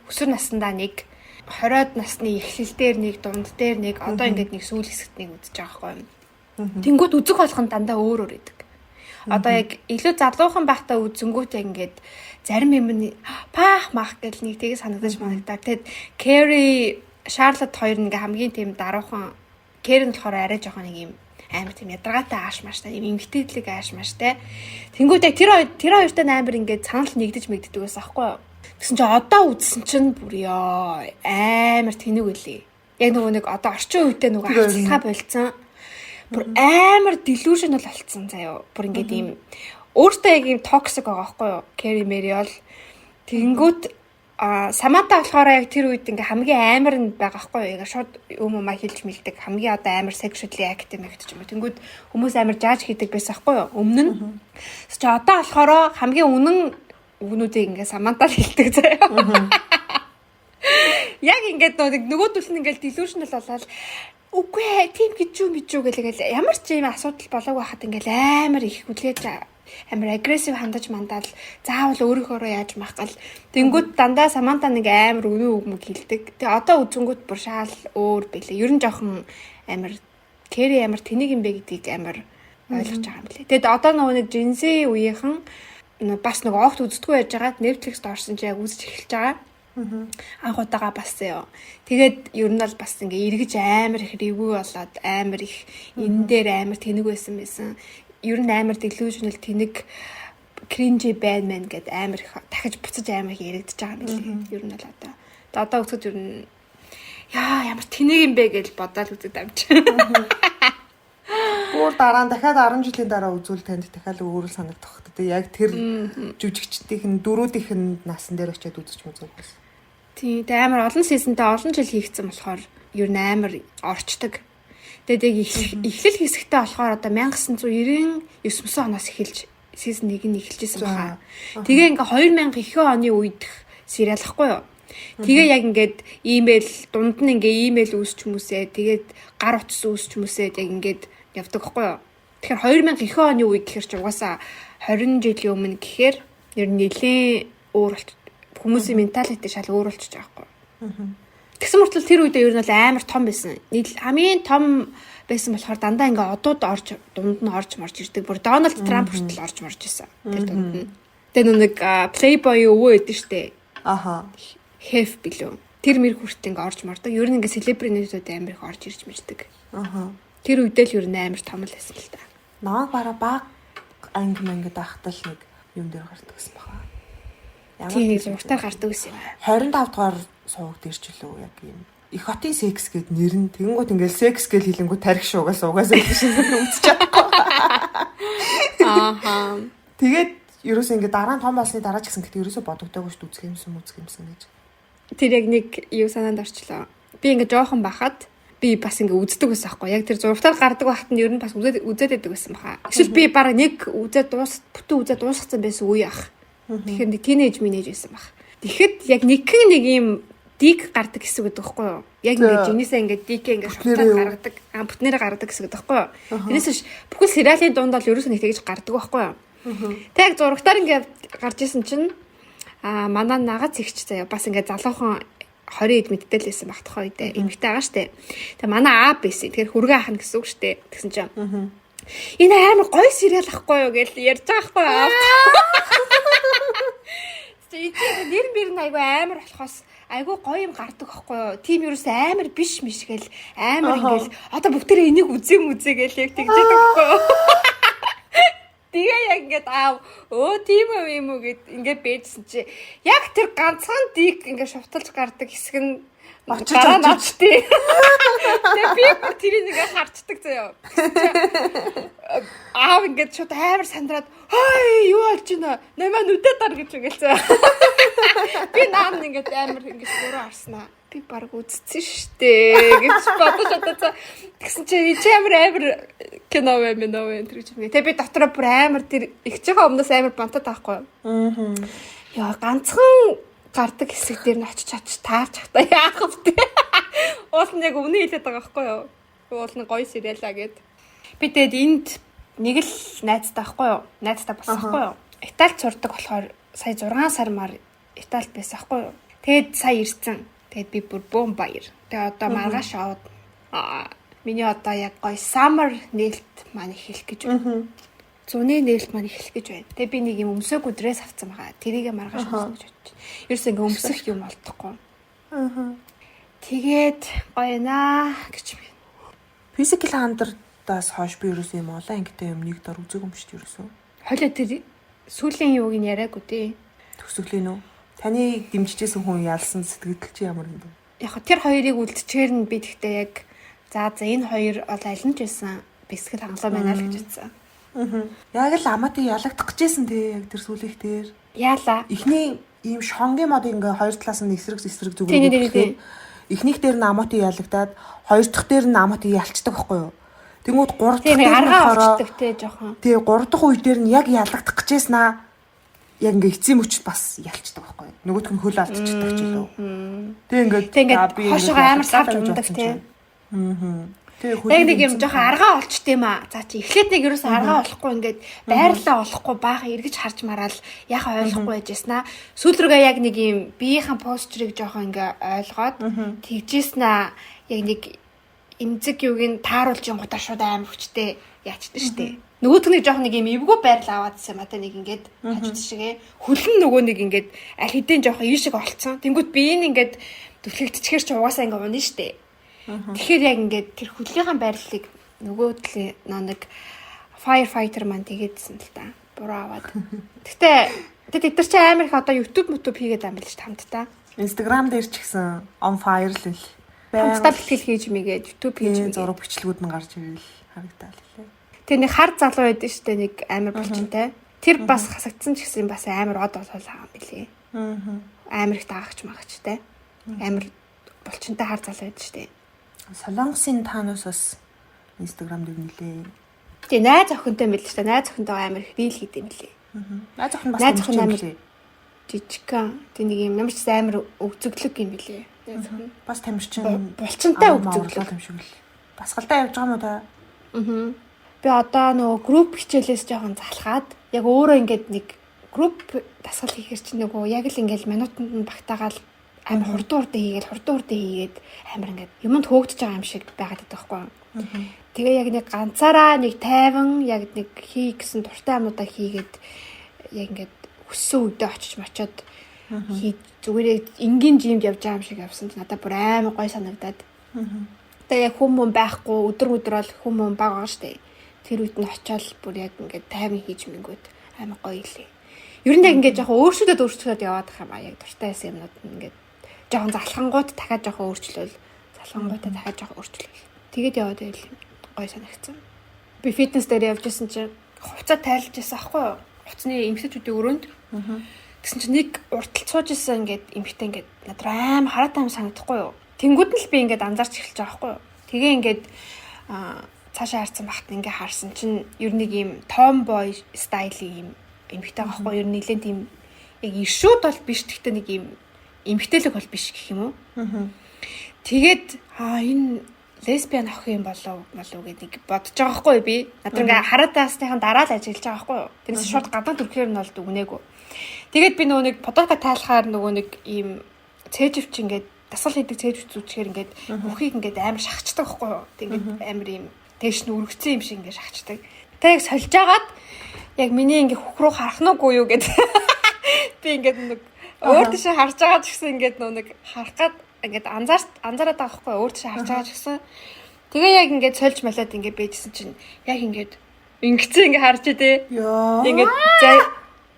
өсвөр насндаа нэг 20-од насны эхлэлдэр нэг дунд дээр нэг одоо ингээд нэг сүүл хэсэгт нэг үзэж байгаа байхгүй юм. Тэнгүүд үзэх болгон дандаа өөр идэг. Одоо яг илүү залуухан байхдаа үзэнгүүт ингээд зарим юм нь паах мах гэл нэг тийг санагдаж манагдаа. Тэгэд Carrie, Charlotte хоёр ингээ хамгийн тийм даруухан. Carrie нь болохоор арай жоохон нэг юм амар тийм ядаргаатай ааш мааштай юм эмгтээдлэг ааш мааштай. Тэнгүүд яг тэр хоёртой амар ингээ санал нэгдэж мэгддэг байсан аахгүй юу? Тэгсэн чинь одоо үзсэн чинь бүр ёо амар тэнэг үлээ. Яг нэг одоо орчин үедээ нөгөө хацлахаа болцсон. Бүр амар delusional болцсон заяа. Бүр ингээд ийм өөртөө яг ийм toxic байгаа байхгүй юу? Carrie Mary бол тэгэнгүүт Саманта болохоор яг тэр үед ингээ хамгийн амар нь байгаа хгүй юу. Шууд юм хэлж мэлдэг. Хамгийн одоо амар sexually active гэдэг юм. Тэнгүүд хүмүүс амар жааж хийдэг байсан хгүй юу. Өмнө нь. Чи одоо болохоор хамгийн үгнүүдийг ингээ Саманта хэлдэг заяа. Яг ингээд нөгөөдөл нь ингээл delusional болоод үгүй ээ тийм гэж юу гэлээ ямар ч юм асуудал болоог байхад ингээл амар их хүлээж амар агрессив хандаж мандаад заавал өөрийнхөө яаж махгал тэнгүүд дандаа Саманта нэг амар өнөө үг хэлдэг. Тэгээ одоо үзэнгүүт бүр шаал өөр бэлээ. Ер нь жоохон амар Кэри амар тэнийг юм бэ гэдгийг амар ойлгож байгаа юм лээ. Тэгэд одоо нэг Жинзи үеийнхэн бас нэг огт үздэггүй байж байгаад Netflix-д орсон чи яг үзэж эхэлж байгаа. Анх удаага бас ёо. Тэгээд ер нь бол бас ингээ эргэж амар их ревүү болоод амар их энэ дээр амар тэнэг байсан. Ер нь амар delusional тэнэг cringy bad man гэдэг амар их дахиж буцаж амар их яригдчихэж байгаа юм лээ. Ер нь бол одоо үзэхэд ер нь яа ямар тэнэг юм бэ гэж бодоод үзээд амч. Бүр дараа нь дахиад 10 жилийн дараа үзвэл танд дахиад өөр санагдах хэрэгтэй. Яг тэр жүжигчдийн дөрүүдийнх нь насан дээр очиад үзэж үзсэн. Тийм, амар олон сизонтэй олон жил хийгдсэн болохоор ер нь амар орчдөг. Тэгээд эхлэл хэсэгтээ болохоор одоо 1999 оноос эхэлж сизон 1 нь эхэлжсэн баха. Тэгээ ингээ 2000 ихэнх оны үед сериал ахгүй юу? Тэгээ яг ингээд имэйл дунд нь ингээ имэйл үүсч хүмүүсээ тэгээд гар утас үүсч хүмүүсээ яг ингээд явдаг хгүй юу? Тэгэхээр 2000 ихэнх оны үед гэхэр чи угаасаа 20 жилийн өмнө гэхээр ер нь нэлээд өөр хүмүүсийн менталити шал өөр болчихж байгаа хгүй. Тэгсэн мөртлөө тэр үедээ ер нь амар том байсан. Хамгийн том байсан болохоор дандаа ингээ одууд дунд нь орж марж ирдэг. Бүр Дональд Трамп хүртэл орж марж ирсэн. Тэр дунд нь. Тэгээ нэг Playboy өвөө эдэн штэ. Хеф билүү. Тэр мэр хүртэл ингээ орж мардаг. Ер нь ингээ селебритинүүд амар их орж ирж мэрдэг. Тэр үедээ л ер нь амар том л байсан л та. Намайг бараа баг анги мангад ахтал нэг юм дээр гардаг гэсэн баха. Тийм зургатаар гардаг гэсэн юм. 25 дугаар сууг дээр ч үлээ яг юм. Их хотын секс гэд нэр нь тэгэнгүүт ингээл секс гэл хэлэнгүүт тарих угаасаа гэсэн үзэж чадахгүй. Тэгээд ерөөс ингээ дараа нь том болсны дараа ч гэсэн гэхдээ ерөөсө бодогдоогүй шүү дээ үзэх юмсан гэж. Тэр яг нэг юу санаанд орчлоо. Би ингээ жоохон бахад би бас ингээ үздэг байсан байхгүй. Яг тэр зургатаар гардаг байхад нь ер нь бас үзээд байдаг байсан баха. Эсвэл би баг нэг үзээд бүтэн үзээд дуусгацсан байсан үе ах. Тэгэхээр нэг тинейж байсан баг. Тэгэхэд яг нэг юм дик гардаг хэсэг гэдэг байхгүй юу? Яг ингээд жинээсээ ингээд дикээ ингээд шуутаад гаргадаг, бүтнээрээ гаргадаг хэсэг гэдэг байхгүй юу? Тэрнээс бүхэл сериалын дунд бол ерөөсөө нэг тэгж гардаг байхгүй юу? Тэг зургатаар ингээд гарч исэн чинь манай нагац ихч заяа бас ингээд залуухан 20 эд мэддэл байсан багтах үедээ эмэгтэй байгаа штэ. Тэг манай аа байсан. Тэгэхээр хүргээ ахна гэсэн үг штэ. Тэгсэн чинь энэ амар гоё сериал ахгүй юу гэж ярьж байгаа хгүй юу? Тэгээ нэр мэр айгу амар болохоос айгу гоё юм гардаг ахгүй юу? Тим ерөөс амар биш гэл амар ингээл одоо бүгдээрээ энийг үзээ гээл яг тэгжээд байхгүй юу? Тэгээ яг ингээд тийм юм уу гэд ингээд бэжсэн чи яг тэр ганцхан дик ингээд шувталж гардаг хэсэг нь гараа наачтээ. Тэгээ би бүр тэрийг ингээд харцдаг заяа. Ингээд шууд амар сандраад юу болж байна? Намаа нүдэ дар гэж үгэлцээ. Би наам ингээд амар ингээд өөрөө харснаа. Би баг үзсэн штэ гэж бодож удаа. Тэгсэн чи амар кино вэ тэр гэж юм. Тэгээ би дотроо бүр амар тэр ихчийнхээ өмнөөс амар бантаад байхгүй. Яа ганцхан гардаг хэсэг дээр нь очиж таарч хата яах вэ? Уул нь яг үнэ хэлээд байгаа байхгүй юу? Уул нь гоё сериалаа гэд. Би тэгээд энд нэг л найзтай байхгүй юу? Найзтай болсон байхгүй юу? Италид сурдаг болохоор сая 6 сар мар Италид байсан байхгүй юу? Тэгээд сая ирсэн. Тэгээд би бүр бөм баяр. Тэгээд одоо маргааш аваад миний одоо яг гоё summer нээлт маань хэлэх гэж байна. Зуны нээлт маань эхлэх гэж байна. Тэгээ би нэг юм өмсөөгүй дресс авсан байгаа. Тэрийгэ маргааш өмснө гэж бодчих. Ерөөс ингээ өмсөх юм олдохгүй. Тэгээд гоё наа гэж байна. Physical handardаас хойш би ерөөс юм олон ангитай юм нэг дор үзег юм шүү дээ ерөөсөө. Хойлоо тэр сүүлийн юуг нь яриаггүй тий. Төсөглөө нөө. Таны дэмжижсэн хүн ялсан сэтгэл чи ямар юм бэ? Яг тэр хоёрыг үлдчихээр нь би тэгтээ яг за энэ хоёр ол аль нь ч байсан бэлсгэл хангалуун байна л гэж утсан. Яг л аматай ялагдах гэжсэн те яг тэр сүлийх дээр. Яалаа. Эхний ийм шонгийн мод ингээ хоёр талаас нь эсрэг Тийм, зүгээр. Эхнийх дээр нь амоти ялагдаад хоёр дахь дээр нь амоти ялцдаг байхгүй юу? Тэнгүүд гурав дахь дээр нь аргаа олчдаг те жоохон. Тэгээ гурав дахь үе дээр нь яг ялагдах гэжээснаа яг ингээ эцсийн мөчд бас ялцдаг байхгүй юу? Нөгөөх нь хөл алдчихдаг ч илүү. Тэгээ ингээд би хошоо амар савж ундаг те. Яг нэг юм жоохон аргаа олчт юм аа. За чи эхлээд нэг ерөөс аргаа олохгүй ингээд байрлалаа олохгүй баахан эргэж харж мараал яхаа ойлгохгүй байжснаа. Сүүл рүүгээ яг нэг юм биеийнхэн постерыг жоохон ингээ ойлгоод тэгжээснаа яг нэг эмзэг юуг нь тааруулж явахтаа шууд амар хүчтэй яачдаг штэ. Нөгөөх нь жоохон нэг юм эвгүй байрлал аваад байсан юм аа. Нэг ингээд хажууд шигээ хөлн нөгөө нэг ингээд аль хэдийн жоохон ийшиг олцсон. Тэнгүүт би энэ ингээд түлхэгдчихэр чи угаасаа ингээ унаа штэ. Тэгэхээр яг ингээд тэр хөдөлгөөний байрлалыг нөгөө төлөө нэг firefighter маань тэгээдсэн л та. Буруу аваад. Гэтэ тэд нар чи амар их одоо YouTube хийгээд байгаа юм биш хамтдаа. Instagram дээр ч гэсэн on fire л л. Хамтдаа бэлтгэл хийж мэйгээд YouTube хийж зураг бичлэгүүд нь гарч ирэл харагдаа л лээ. Тэр нэг хар залуу байдсан шүү дээ нэг амар булчинтай. Тэр бас хасагдсан ч гэсэн бас амар од болоо байгаа юм билий. Амар их таагч магчтай. Амар булчинтай хар залуу байдсан шүү дээ. Солонгосын таанаас бас Instagram дээр нэлээ. Тэгээ найз охинтой мэл ч та найз охинтой амар их рил хийдэм билээ. Найз охин бас амар жижигхан. Тэг нэг юм ямар ч амар өвзөглөг юм билээ. Найз охин. Бас тамирчин булчинтай өвзөглөг юм шиг л. Басгалтай явж байгаа юм уу та? Би одоо нөгөө групп хичээлээс жоохон залхаад яг өөрөө ингээд нэг групп дасгал хийхэр чинь нөгөө яг л ингээд минутанд нь багтаагаал амар хурдан хийгээд амар ингээд юмд хөөгдөж байгаа юм шиг байгаад байдаг байхгүй. Тэгээ яг нэг ганцаараа нэг тайван яг нэг хий гэсэн дуртай юмудаа хийгээд яг ингээд өссөн үедээ очиж мочоод зүгээр энгийн жимд явж байгаа юм шиг явсан чинь надад бүр амар гой санагдаад. Тэгээ яг хүмүүс байхгүй өдөр бол хүмүүс баг байгаа штэ. Тэр үед нь очиод бүр яг ингээд тайван хийж мэнгүүд амар гоё илээ. Ер нь яг ингээд жоохон өөрчлөлтөд яваад байгаа юм а яг дуртай байсан юмнууд нь ингээд жоохон залхангууд дахиад жоохон өөрчлөл. Залхангуудаа дахиад жоохон өөрчлөл. Тэгээд яваад байл гоё санагдсан. Би фитнес дээр явжсэн чинь хувцас тайлж байсан аахгүй юу? Хувцсны эмхтэйчүүдийн өрөөнд. Тэгсэн чинь нэг урталт сууж исэн ингээд эмхтэй ингээд надад аим хараатай юм санагдахгүй юу? Тэнгүүд нь л би ингээд анзаарч эхэлж байгаа аахгүй юу? Тэгээ ингээд цаашаа харсан багт ингээд харсан чинь ер нь нэг юм tomboy стилийн юм эмхтэй байгаа аахгүй юу? Ер нь нэлээд тийм яг иршүүд бол биш гэхдээ нэг юм эмхтэлэг бол биш гэх юм уу? Тэгээд энэ лесбиан ах юм болов гэдэг бодож байгаа хгүй би. Надад ингээ хараад таасныхан дараа л ажиллаж байгаа хгүй. Тэрнээс шууд гадаад төрхээр нь бол дүгнээгүү. Тэгээд би нөгөө нэг подолка тайлахаар нөгөө нэг ийм цээжвч ингээд дасгал хийдэг цээжвч зүчгээр ингээд бүхийг ингээд амар шахацдаг хгүй. Тэгээд амар ийм тэгш нь өргөцсөн юм шиг ингээд шахацдаг. Тэ яг сольж агаад яг миний ингээ хөх рүү харах нүггүй юу гэд. Би ингээд нэг өөр тийш харж байгаа ч гэсэн ингээд нэг харах гад ингээд анзаараад байгаа хгүй өөр тийш харж байгаа ч гэсэн тэгээ яг ингээд сольж малаад ингээд байжсэн чинь яг ингээд ингэцэн ингээд харж идэ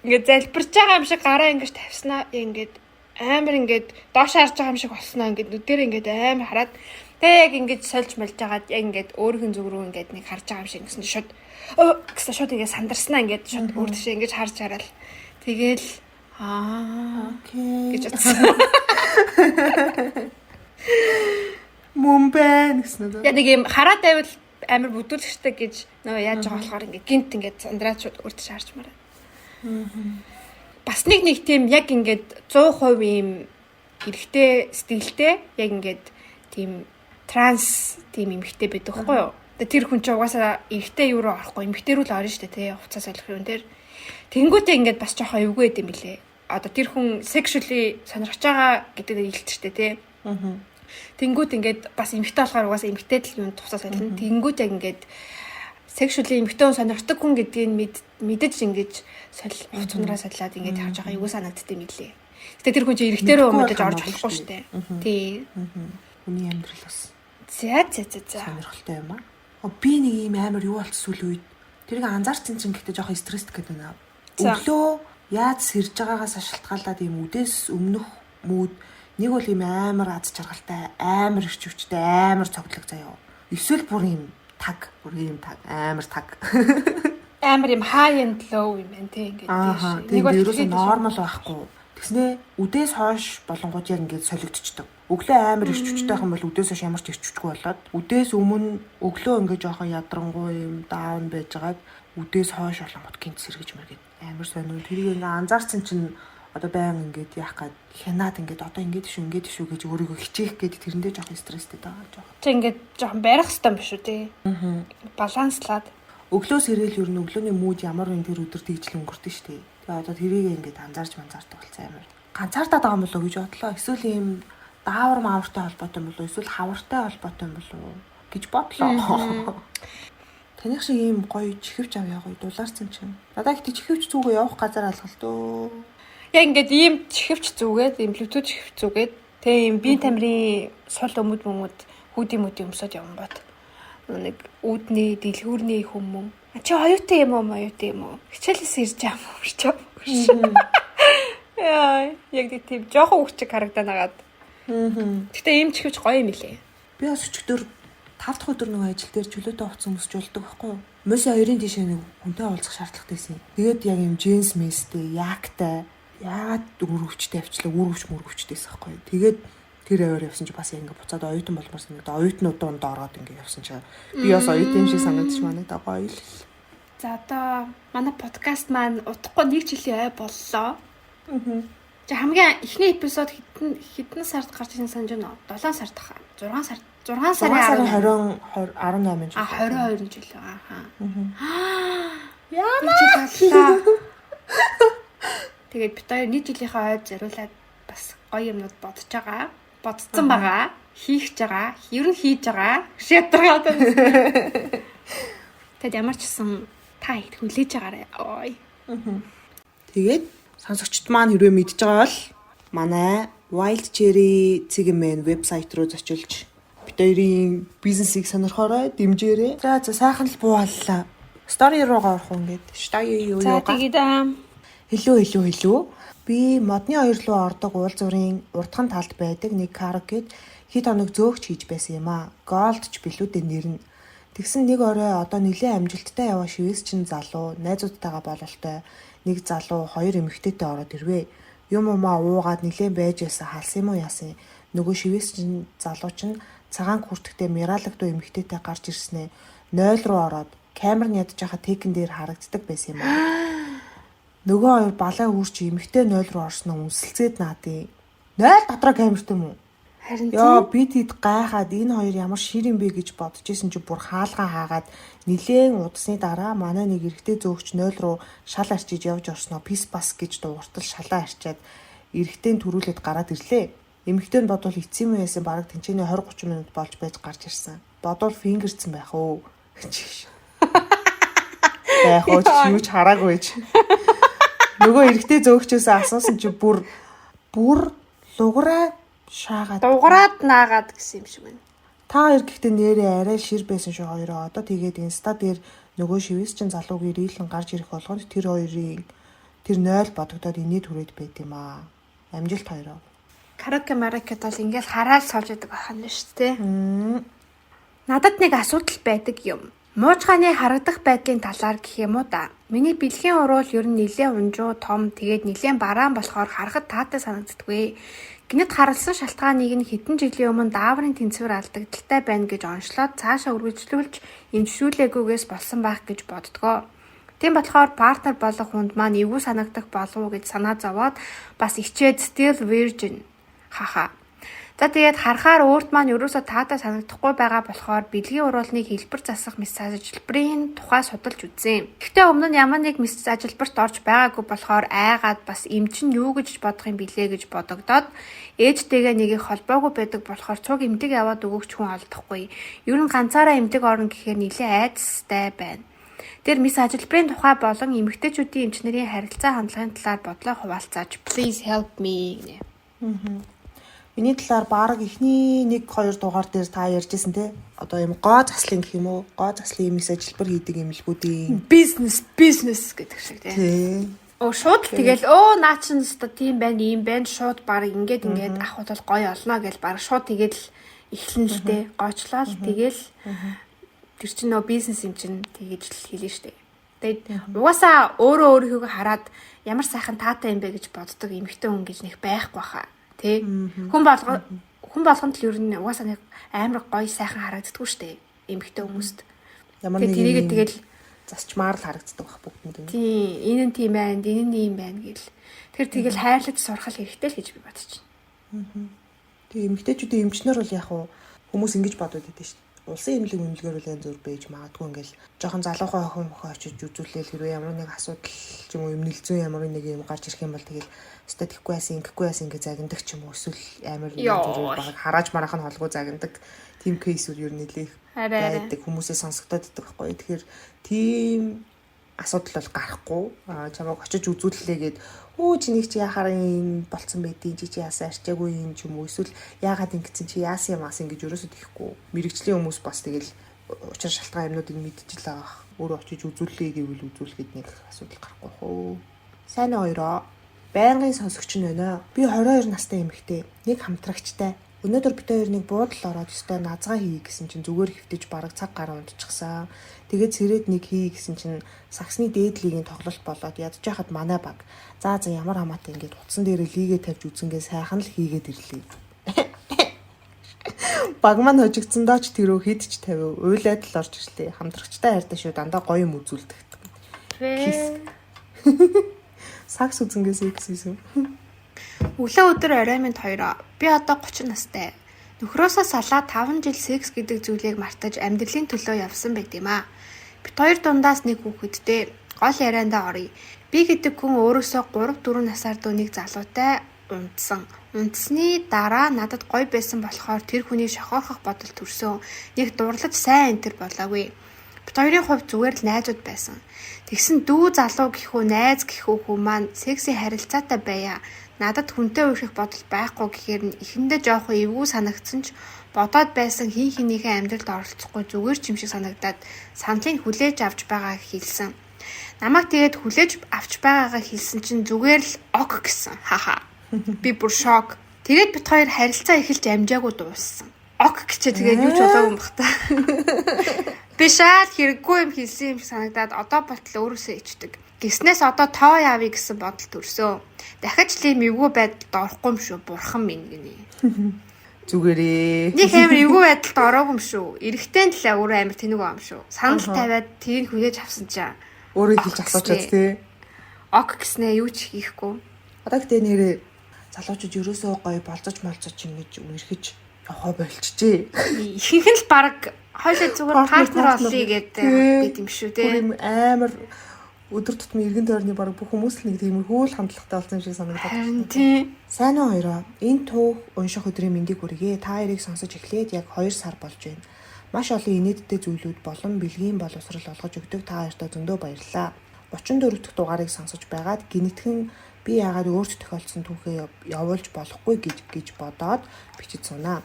ингээд залбирч байгаа юм шиг гараа ингээд тавьснаа ингээд амар ингээд доош харж байгаа юм шиг болсноо ингээд нүдээр ингээд амар хараад тэгээ яг ингээд сольж малж агаад яг ингээд өөрийнх нь зүг рүү ингээд нэг харж байгаа юм шиг гэсэн шууд гэсэн шууд ингээд сандарснаа ингээд шууд өөр тийш ингээд харж хараал тэгээл окей гэж бодсон. Мумбай гэсэн үү? Яг нэг юм хараад байвал амар бүдүүлэгчтэй гэж нөө яаж байгаа болохоор ингээд гинт ингээд сандраад шууд өөртөө шаарч мараа. Бас нэг тийм яг ингээд 100% юм эрэгтэй стилтэй яг ингээд тийм транс тийм эмэгтэй байдаг байхгүй юу? Тэр хүн чинь угаасаа эрэгтэй юу руу орохгүй эмэгтэй рүү л орно шүү дээ тий хувцас солих юм дээр. Тэнгүүтээ ингээд бас жоохон эвгүй байд юм билээ. Одоо тэр хүн sexually сонирхож байгаа гэдэг нь илтчтэй тий. Тэнгүүт ингээд бас эмэгтэй болохоор угаасаа эмэгтэй л юм тусаа солино. Тэнгүүт яг ингээд sexually эмэгтэй хүн сонирхдаг хүн гэдгийг мэдэж ингэж хувцунараа солиод ингээд харж байгаа юу санагддээ мэлээ. Гэтэ тэр хүн чинь эрэгтэй рүү мэдэж орж болохгүй шүү дээ. Тий. Хүний амьдрал бас. За. Сонирхолтой юм аа. Би нэг юм амар юу болц сүүл үед тэрийг анзаарсан чинь гэхдээ жоохон стресстэй гэдэг байна. Өглөө яаж сэрж байгаагаас шалтгаалаад юм үдээс өмнөх мүүд нэг бол юм амар аз жаргалтай, амар ирчвчтэй, амар цогцлог заяа. Эсвэл бүр юм таг, амар таг. Амар юм high and low юм байна те ингээд тийш. Нэг бол ерөөсөө нормал байхгүй. Тэснэ үдээс хойш болонгууд яг ингээд солигдчихдаг. Өглөө амар ирч хүчтэй байх юм бол үдээс хойш ямар ч ирч хүчгүй болоод үдээс өмнө өглөө ингээд жоохон ядрангуй юм даун байжгаад үдээс хойш болонгууд гинт сэргэж мэргээд амар сонир. Тэрийг ингээд анзаарсан чинь одоо баян ингээд яах гээд хянаад ингээд одоо ингээд шүү гэж өөрийгөө хичээх гээд тэрэндээ жоохон стресстэй байгаа жоохон. Чи ингээд жоохон барих хэрэгтэй юм биш үү тий. Баланслаад. Өглөө сэргээл ер нь өглөөний мууд ямар вэ тэр өдөр тэгжл өнгөртөө шүү дээ. Тэгээ одоо тэрийг ингээд анзаардаг болсон амар. Ганцаардаад байгаа юм болоо гэж бодлоо. Эсвэл ийм даавар маавартай холбоотой юм болоо эсвэл хавартай холбоотой юм болоо гэж бодлоо. Таних шиг ийм гоё чихвч авъя гоё дулаарсан чинь. Надаа ихтэй чихвч зүгөө явах газар алгалтөө. Яг ингээд ийм чихвч зүгээд, ийм блютуз чихвч зүгээд тэгээ ийм бие тамирын сул өмд хүүдийн өмсөд явна бат. Нэг үүдний дэлгүүрний хүмүн. Чи оюутан юм уу? Хичээлээс ирж байгаа юм. Яа, яг тийм жоохон хүчиг харагданагаад. Гэтэ ийм чихвч гоё юм лээ. Би бас өчигдөр 5 дахь өдөр нэг ажил дээр чөлөөтэй хувцас өмсөж болдог байхгүй юу? Мөсө хоёрын тийшээ нэг хүнтэй уулзах шаардлагатай байсан. Тэгээд яг юм джинс мэстэй, яактай, яагаад үрөвчтэй авчлаа, үрөвчтэйсэн байхгүй юу? Тэгээд тэр аваар явсан чи бас ингэ буцаад оюутан болмоор санагдаа. Оюутнууд донд ороод ингэ явсан чи би бас оюутан юм шиг санагдчих манай да гоё л. За одоо манай подкаст маань удахгүй нэг жилийн ой боллоо. За хамгийн эхний эпизод хэдэн сард гарч ирсэн санаж байна уу? 7 сард хаа. 6 сарын 18 жил. 22 жил аа. Яа. Тэгээд бид хоёр нэг жилийнхээ ойд зориулаад бас гоё юмнууд бодцсон байгаа. Хийх гэж байгаа. Ер нь хийж байгаа. Шийдвэргээд байна. Тэгэд ямар ч гэсэн та их хүлээж байгаарай. Ой. Тэгээд сонсогчд маань хэрвээ мэдж байгаа бол манай Wild Cherry Цэгмэн вебсайт руу зочилж бид хоёрын бизнесийг сонирхоорой, дэмжээрэй. За сайхан л бууллаа. Story руугаа орох юм гээд. Story юу За юугаа. тэгээд Хэлөө. Би модны хоёр руу ордог уулзуурын урдхан талд байдаг нэг карг гээд хэд хоног зөөгч хийж байсан юм аа. Gold ч билүүдээ нэрнэ. Тэгсэн нэг орой одоо нэлээд амжилттай яваа шивээс чин залуу, найзуудтайгаа бололтой нэг залуу хоёр эмэгтэйтэй ороод ирвэ. Юм уугаад нэлээд байж байсан халсан юм уу яасан. Нөгөө шивээс чин залуу чин цагаан хүртэхтэй миралагдуу эмэгтэйтэй гарч ирснээ 0 руу ороод камер нь ядж байхад текэн дээр харагддаг байсан юм аа. Нөгөө хоёр балаа үрч эмэгтэй 0 руу орсноо үнсэлцээд наадыг. 0 дотроо камерт юм уу? харин Яа би тэд гайхаад энэ хоёр ямар шир юм бэ гэж бодож исэн чи бүр хаалгаа хаагаад нилээн удасны дараа манай нэг эрэгтэй зөөгч 0 руу шал арчиж явж орсноо пис бас гэж дууртал шалаа арчаад эрэгтэй төрүүлээд гараад ирлээ. Эмэгтэй нь бодвол эцсийн юм яасан бараг тэнцэнэ 20-30 минут болж байж гарч ирсэн. Бодвол фингерцэн байх уу. Яг уу юу ч хараагүй ч. Нөгөө эрэгтэй зөөгчөөс асуусан чи бүр луграа шаагаад дуграад наагаад гэсэн юм шиг байна. Та хоёр гэхдээ нэрээ арай шир байсан шүү хоёроо. Одоо тэгээд инста дээр нөгөө шивээс чин залуугийн рийлэн гарч ирэх болгонд тэр 0 бодогдоод инээ түрээд байт юм аа. Амжилт хоёроо. Караоке маракет бол ингээл хараад суулж идэг байхan нь шүү дээ. Надад нэг асуудал байдаг юм. Муучгааны харагдах байдлын талаар гэх юм уу да. Миний бэлгийн уруул ер нь нэлээд унжуу том тэгээд нэлээд бараан болохоор харахад таатай санагддаггүй. Гинэт харалсан шалтгааныг нь хэдэн жилийн өмнө дааврын тэнцвэр алдагдaltaй байна гэж онцлоод цаашаа үргэлжлүүлж эмшүүлээгүйгээс болсон байх гэж боддгоо. Тийм болохоор партнер болох хүнд маань эвгүй санагдах болов уу гэж санаа зовоод бас ичээд still virgin хаха. За тэгээд харахаар өөрт маань ерөөсө таатай санагдахгүй байгаа болохоор бэлгийн уруулныг хэлбэр засах мессеж ажилбарын тухай судалж үзье. Гэхдээ өмнө нь ямар нэг мессеж ажилбарт орж байгаагүй болохоор айгаад бас эм чинь юу гэж бодох юм билээ гэж бодогдоод ээжтэйгээ нэг их холбоогүй байдаг болохоор цуг эмдэг яваад өгөөч хүн олдохгүй. Ер нь ганцаараа эмдэг орно гэхээр нэлээд айцтай байна. Тэр мис ажилбарын тухай болон эмэгтэйчүүдийн эмчнэрийн харилцаа хандлагын талаар бодлоо хуваалцаач. Please help me гэнэ. Миний талаар баг эхний 1-2 дугаар дээр та ярьжсэн те. Одоо юм гоо заслын гэх юм уу? Гоо заслын юм ажилбар хийдэг юм лгүүдийн Business гэдэг шиг тий. Шууд тэгэл наа чин өстө тийм байна, ийм байна. Шууд баг ингээд авах бол гоё олно гэж баг шууд тэгэл эхлэн л дээ. Гоочлол тэгэл тэр чинь бизнес юм чин тэгэж л хэлнэ штэ. Тэгээд угаасаа өөрөө өөрийгөө хараад ямар сайхан таатай юм бэ гэж боддог эмэгтэй хүн гэж нэг байхгүй хаа. Тэ? Хүн болгонд л ер нь угаасаа нэг амар гоё сайхан харагддаггүй шүү дээ. Эмэгтэй хүмүүст. Ямар нэг тэрийгээ тэгэл засчмаар л харагддаг баг бүгдэнд. Тийм, энэ нь тийм байна, энэ нь ийм байна гэл. Тэр тэгэл хайрлаж сурах хэрэгтэй л гэж би бодож байна. Тэгээ эмэгтэйчүүдийн эмчнэр бол яг хүмүүс ингэж бодоод идэв шүү дээ. Улсын эмнэлэг үнэлгээр бол янз бүр байж магадгүй ингээл жоохон залуухан охин мохоо очиж үзүүлээл хэрвээ ямар нэг асуудал ч юм уу эмнэлзүү ямар нэг юм гарч ирэх юм бол тэгэл өстө тэггүй байсан ингэ загнадаг ч юм уу эсвэл амар янз бүр баг харааж марах нь холгүй загнадаг тийм кейсүүд ер нь нэлээх байдаг хүмүүсээ сонсогдоод идэх байхгүй. Тэгэхээр тийм асуудал бол гарахгүй чамайг очиж үзүүллээ гэд чиний чи яхаар юм болцсон байдیں۔ Чи яасан арчаагүй юм ч юм уу эсвэл яагаад ингэсэн чи яасан юм аас ингэж ерөөсөө тэхгүй. Мэргэжлийн хүмүүс бас тэгэл учир шалтгаан юмнуудыг мэдчихлээ авах. Өөрөө очиж үзүүллээ гэвэл үзүүлэхэд нэг асуудал гарахгүй хөө. Сайн хоёроо байнгын сонсогч нь байна. Би 22 настай эмэгтэй, нэг хамтрагчтай. Өнөөдөр бид хоёр нэг буудал ороод өстой назгаа хий гэсэн чинь зүгээр хөвтөж бараг цаг гаруй унтчихсан. Тэгээд цэрээд нэг хий гэсэн чинь сагсны дээдлигийн тоглолт болоод ядж яхад манай баг. За ямар хамаатай ингээд утсан дээр лигээ тавьж үзэнгээ сайхан л хийгээд ирлээ. Баг маань хожигдсандаа ч тэрөө хидч тавив. Уйлаад л орж ирлээ. Хамтрагчтай хайртай шүү дандаа гоё юм үзүүлдэг. Сакс үзэнгээс ихсэн. Өглөө өдөр орой минь хоёроо. Би одоо 30 настай. Нөхрөөсөө салаад 5 жил секс гэдэг зүйлийг мартаж амьдралын төлөө явсан байт юм аа. Бид хоёр дундаас нэг хүүхэдтэй гол яриандаа оръё. Би гэдэг хүн өөрөөсөө 3-4 насаар дөө нэг залуутай унтсан. Унтсны дараа надад гоё байсан болохоор тэр хүний шохоорхох бодол төрсөн. Нэг дурлаж сайн энтер болоогүй. Бид хоёрын хувьд зүгээр л найзууд байсан. Тэгсэн дүү залуу гэхүү найз гэхүү хүн маань секси харилцаатай байя. Надад хүнтэй уурхих бодол байхгүй гэхээр эхэндээ жоохон эвгүй санагдсан ч бодоод байсан хин хинийхээ амьдралд оролцохгүй зүгээр ч юм шиг санагдаад саналыг хүлээж авч байгааг хэлсэн. Намайг тэгээд хүлээж авч байгаагаа хэлсэн чинь зүгээр л ок гэсэн. Хаха. Би бүр шок. Тэгээд бид хоёр харилцаа эхэлж амжаагүй дууссан. Ок гэчээ тэгээд юу ч болоогүй юм бах та. Би шал хэрэггүй юм хэлсэн юм шиг санагдаад одоо болтол өөрөөсөө ичдэг. Гиснээс одоо тоо явъя гэсэн бодол төрсөн. Дахиж л юм эвгүй байдалд орохгүй юм шүү. Бурхан минь гинэ. Зүгээрээ. Нэг амар эвгүй байдалд ороогүй юм шүү. Эрэхтэн талаа өөрөө амар тэнэг юм шүү. Санал тавиад тэрийг хүлээж авсан чинь өөрөө хэлж асуучаад тий. Ок гэснээ юу ч хийхгүй. Одоо гэдэг нэрээ залуучууд ерөөсөө гоё болцож молцож юм гэж үнэрхэж яваа болчихжээ. Ихэнх нь л баг хойлоо зүгээр партнер олъё гэдэг юм шүү тий. Амар өдөр тутмын эргэн тойрны баг бүх хүмүүс л нэг тиймэрхүү л хандлагатай болсон юм шиг санагдаад байна. Тийм. Сайн уу хоёроо? Энэ түүх унших өдрийн мэндийг хүргэе. Та хоёрыг сонсож эхлээд яг 2 сар болж байна. Маш олон инээдтэй зүйлүүд болон бэлгийн боловсрал олгож өгдөг та хоёртаа зөндөө баярлалаа. 34 дахь дугаарыг сонсож байгаад гинэтхэн би яагаад өөрт тохиолдсон түүхээ явуулж болохгүй гэж бодоод бичиж сунаа.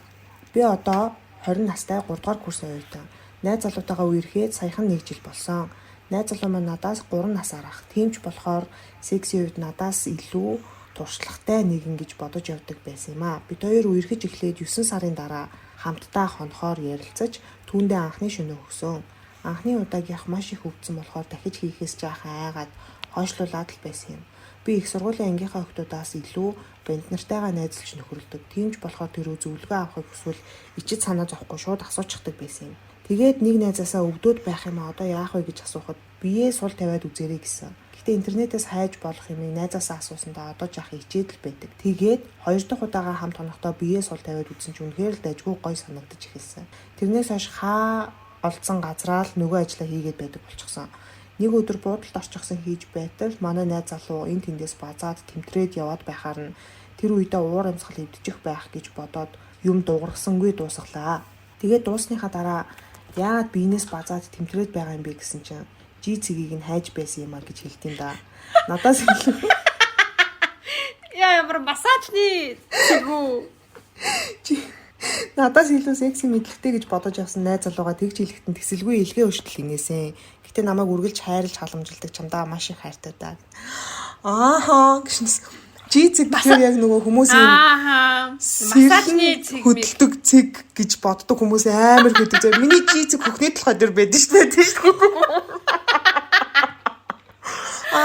Би одоо 20 настай 3 дугаар курсын оюутан. Найз залуутайгаа үерхэд саяхан 1 жил болсон. Найз залуу маань надаас 3 нас арах. Тийм ч болохоор секси үед надаас илүү туршлагатай нэгэн гэж бодож явдаг байсан юм аа. Бид хоёр үерхэж эхлээд 9 сарын дараа хамтдаа хонхоор ярилцаж түүндээ анхны шөнө өгсөн. Анхны удаагийнх маш их өвдсөн болохоор дахиж хийхээс жаахан айгаад хойшлуулад л байсан юм. Би их сургуулийн ангийнхаа хүмүүсээс илүү банд нартайгаа найзалж нөхөрлөдөг. Тийм ч болохоор тэр зөвлөгөө авахыг хүсвэл ичид санаа зовхгүй шууд асуучдаг байсан юм. Тэгээд нэг найзаасаа өвдөд байх юм а одоо яах вэ гэж асуухад бие сул тавиад үзээрэй гэсэн. Гэхдээ интернетээс хайж болох юм найзаасаа асуусандаа одоо жаах ичээд л байдаг. Тэгээд 2 дахь удаага хамт хонохдоо бие сул тавиад үзсэн чинь үнэхээр л дайггүй гой санагдаж эхэлсэн. Тэрнээс хойш олдсон газраа л нөгөө ажлаа хийгээд байдаг болчихсон. Нэг өдөр буудалд орчихсан хийж байтал манай найз залуу энэ тэндээс базаад тэмтрээд яваад байхаар нь тэр үедээ уур амьсгал эвдчих байх гэж бодоод юм дуургасангүй дуусглаа. Тэгээд дуусныхаа дараа яагаад биенээс базаад тэмтрээд байгаа юм бэ гэсэн чинь жи цэгийг нь хайж байсан юм а гэж хэлтiin да. Надаас илүү ямар массажны цэгүү. Надаас илүү секси мэдлэгтэй гэж бодож явсан найз залууга тэгж хэлэхдээ тэсэлгүй илгээ өштөл инээсэн. Гэтэ намайг үргэлж хайрлж халамжилдаг чамдаа маш их хайртай даа. Ааха гэж жицэг гэхээр яг нөгөө хүмүүсийн массажны цэг хөдөлдөг цэг гэж боддог хүмүүс амар хөдөг. Миний жицэг хөхний толгой дээр байдаг шүү дээ.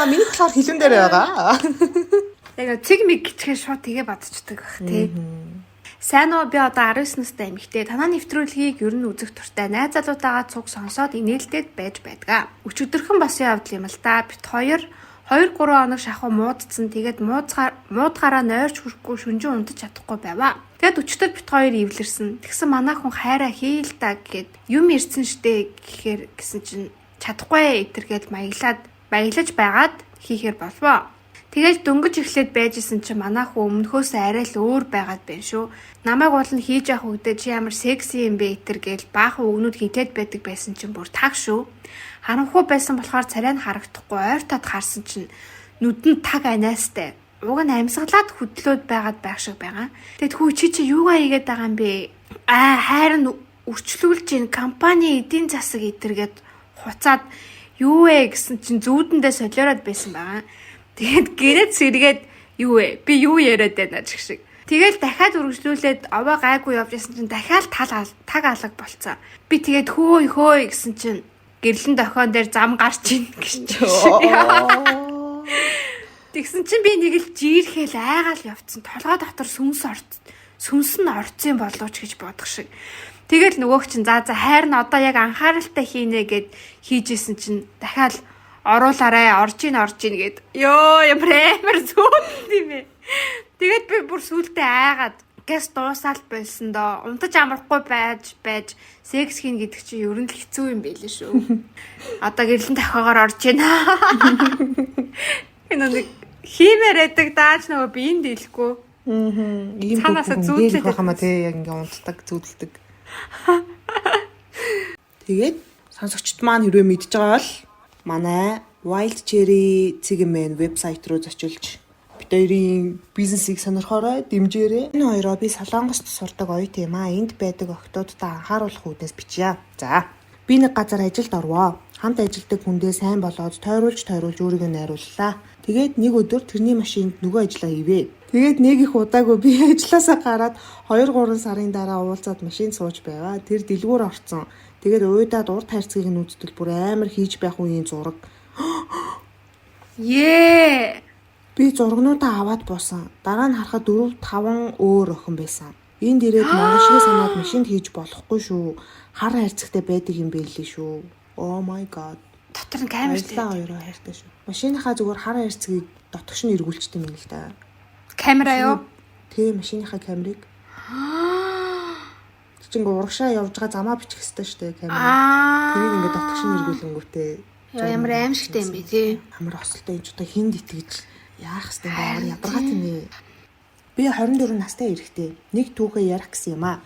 Миний болохоор хилэн дээр байгаа. Яг цэг мэг гिचгээ шууд тэгээ бадчихдаг бах тий. Сайн уу, би одоо 19 настай эмэгтэй. Танаа нэвтрүүлгийг ер нь үзэх туртай найз залуутаагаа цуг сонсоод инээлтэд байж байдаг. Өчигдөрхөн босын явдал юм л та. Бит 2-3 хоног шахуу муудсан. Тэгээд муудгаараа нойрч хүрэхгүй шүнжин унтаж чадахгүй байваа. Тэгэд өчтөр бит 2 ивлэрсэн. Тэгсэн манаа хүн хайраа хийл та гэд юм ирсэн штэ гэхээр гэсэн чинь чадахгүй итэргээд маяглаж байгаад хийхээр болвоо. Тэгээд дөнгөж эхлээд байжсэн чинь манайх өмнөхөөс арай л өөр байгаад байна шүү. Намайг уул нь хийж явах үедээ чи ямар секси юм бэ итэр гээл баахан өгнүүд хитэд байдаг байсан чинь бүр таг шүү. Харанхуй байсан болохоор царай нь харагдахгүй ойр тат харсан чинь нүдэнд таг анаастай. Уг нь амьсгалаад хөдлөөд байгаад байх шиг байгаа. Тэгэд хүү чи юугаа хийгээд байгаа юм бэ? Хайр нь өрчлүүлж ийн компани эдийн засаг итэргээд хуцаад юу вэ гэсэн чинь зүүдэндээ солиороод байсан байгаа. Тэгээд гэрээ сэргээд юу вэ? Би юу яриад байна ч гэх шиг. Тэгэл дахиад үргэлжлүүлээд овоо гайгүй явж ясан чинь дахиад таг алга болцсон. Би тэгээд хөөй гэсэн чинь гэрлэн дохион дээр зам гарч ийн гэж. Тэгсэн чинь би нэг л жиирхэл айгаал явцсан. Толгой дотор сүнс нь орцсон болооч гэж бодох шиг. Тэгэл нөгөөх чинь за хайр нь одоо яг анхааралтай хийнэ гэд хийжсэн чинь дахиад оруулаарай орж ийн гэд. Ёо ямар амар зүүн юм бэ. Тэгээд би бүр сүултээ айгаад гэс дуусаал болсон доо. Унтаж амрахгүй байж секс хийн гэдэг чинь ер нь л хэцүү юм байлээ шүү. Одоо гэрлэн дахиагаар орж ийн. Энэ нэг хиймээрээдэг дааж нөгөө би энд дэлэхгүй. Ийм цаанаасаа зүүдлэх байхамаа те яг ингээ унтдаг зүүдэлдэг. Тэгээд сонсогчд маань хэрвээ мэдж байгаа бол манай Wild Cherry Цэгмэн вебсайт руу зочилж бид хоёрын бизнесийг сонирхорой дэмжээрэй. Энэ хоёроо би Солонгост сурдаг оюут юм аа. Энд байдаг охтуудтай анхааруулах үүднээс бичье. За. Би нэг газар ажилд орвоо. Хамт ажилдаг хүндээ сайн болоод тойруулж өөрийгөө найрууллаа. Тэгээд нэг өдөр тэрний машинд нөгөө ажлаа хийвээ. Тэгээд нэг их удаагүй би ажилласаа гараад 2-3 сарын дараа уулзаад машинд сууж байваа. Тэр дэлгүүр орцсон. Тэгээд уйдаад урд хайрцгийг нь үзтэл бүр амар хийж байх үеийн зураг. Би зургнуудаа аваад буусан. Дараа нь харахад 4-5 өөр охин байсан. Энд ирээд магашиг санаад машинд хийж болохгүй шүү. Хар хайрцагтай байдаг юм байлээ шүү. Oh my god. Дотор нь камертай. Хоёроо хайртай шүү. Машиныхаа зүгээр хар хайрцгийг дотогш нь эргүүлчихдээ юм л да. Камера юу? Тэ машиныхаа камерыг. Чинь урагшаа явж байгаа замаа бичих хэвээр шүү дээ камер. Тэрийг ингээд дотогш нь эргүүлэнгүүтээ. Ямар аимшигтай юм бэ тий. Амар осолтой энэ ч одоо хинд итгэж яах хэвээр баавар ядаргаа тийм ээ. Би 24 настай эрэгтэй. Нэг түүхээ ярих гэсэн юм аа.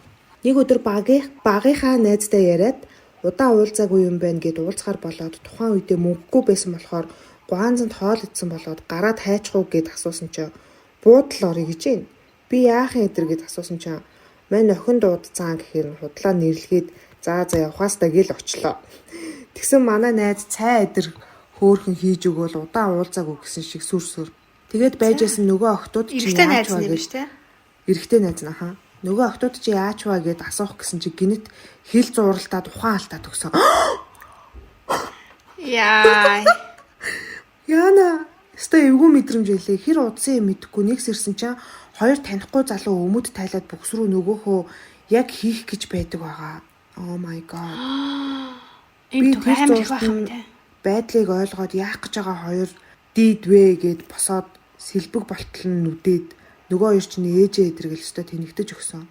Нэг өдөр багийнхаа найзтай яриад удаан уулзаагүй юм байна гэд уулзахаар болоод тухайн үедээ мөнгөгүй байсан болохоор гуанзанд хоол идсэн болоод гараад хайчихуу гэд асуусан чинь буудал орё гэж байна. Би яах юм эдэр гэд асуусан чинь мань охин дуудцаан гэхээр худлаа нэрлэгээд за явахаас та гэл очлоо. Тэгсэн манай найз цай эдэр хөөхөн хийж өгөөл удаан уулзаагүй гэсэн шиг сүрсүр. Тэгээд байжсэн нөгөө охтууд чи яаж вэ гэж эрэгтэй найз нахаа. Нөгөө охтууд чи яаж вэ гэд асуух гэсэн чи гинэт хэл зуралтаад ухаан алдаад өгсөн. Яна өстой эвгүй мэдрэмж илээ. Хэр удсан юм мэдэхгүй нэг сэрсэн чинь хоёр танихгүй залуу өмөд тайлаад бүкс рүү нөгөөхөө яг хийх гэж байдаг байгаа. Oh my god. Би тэр байдлыг ойлгоод яах гэж байгаа хоёр дийдвэ гэд босоод сэлбэг болтол нь нүдээд нөгөө хоёр чинь ээжээ эдэргэл өстой тэнэгдэж өгсөн.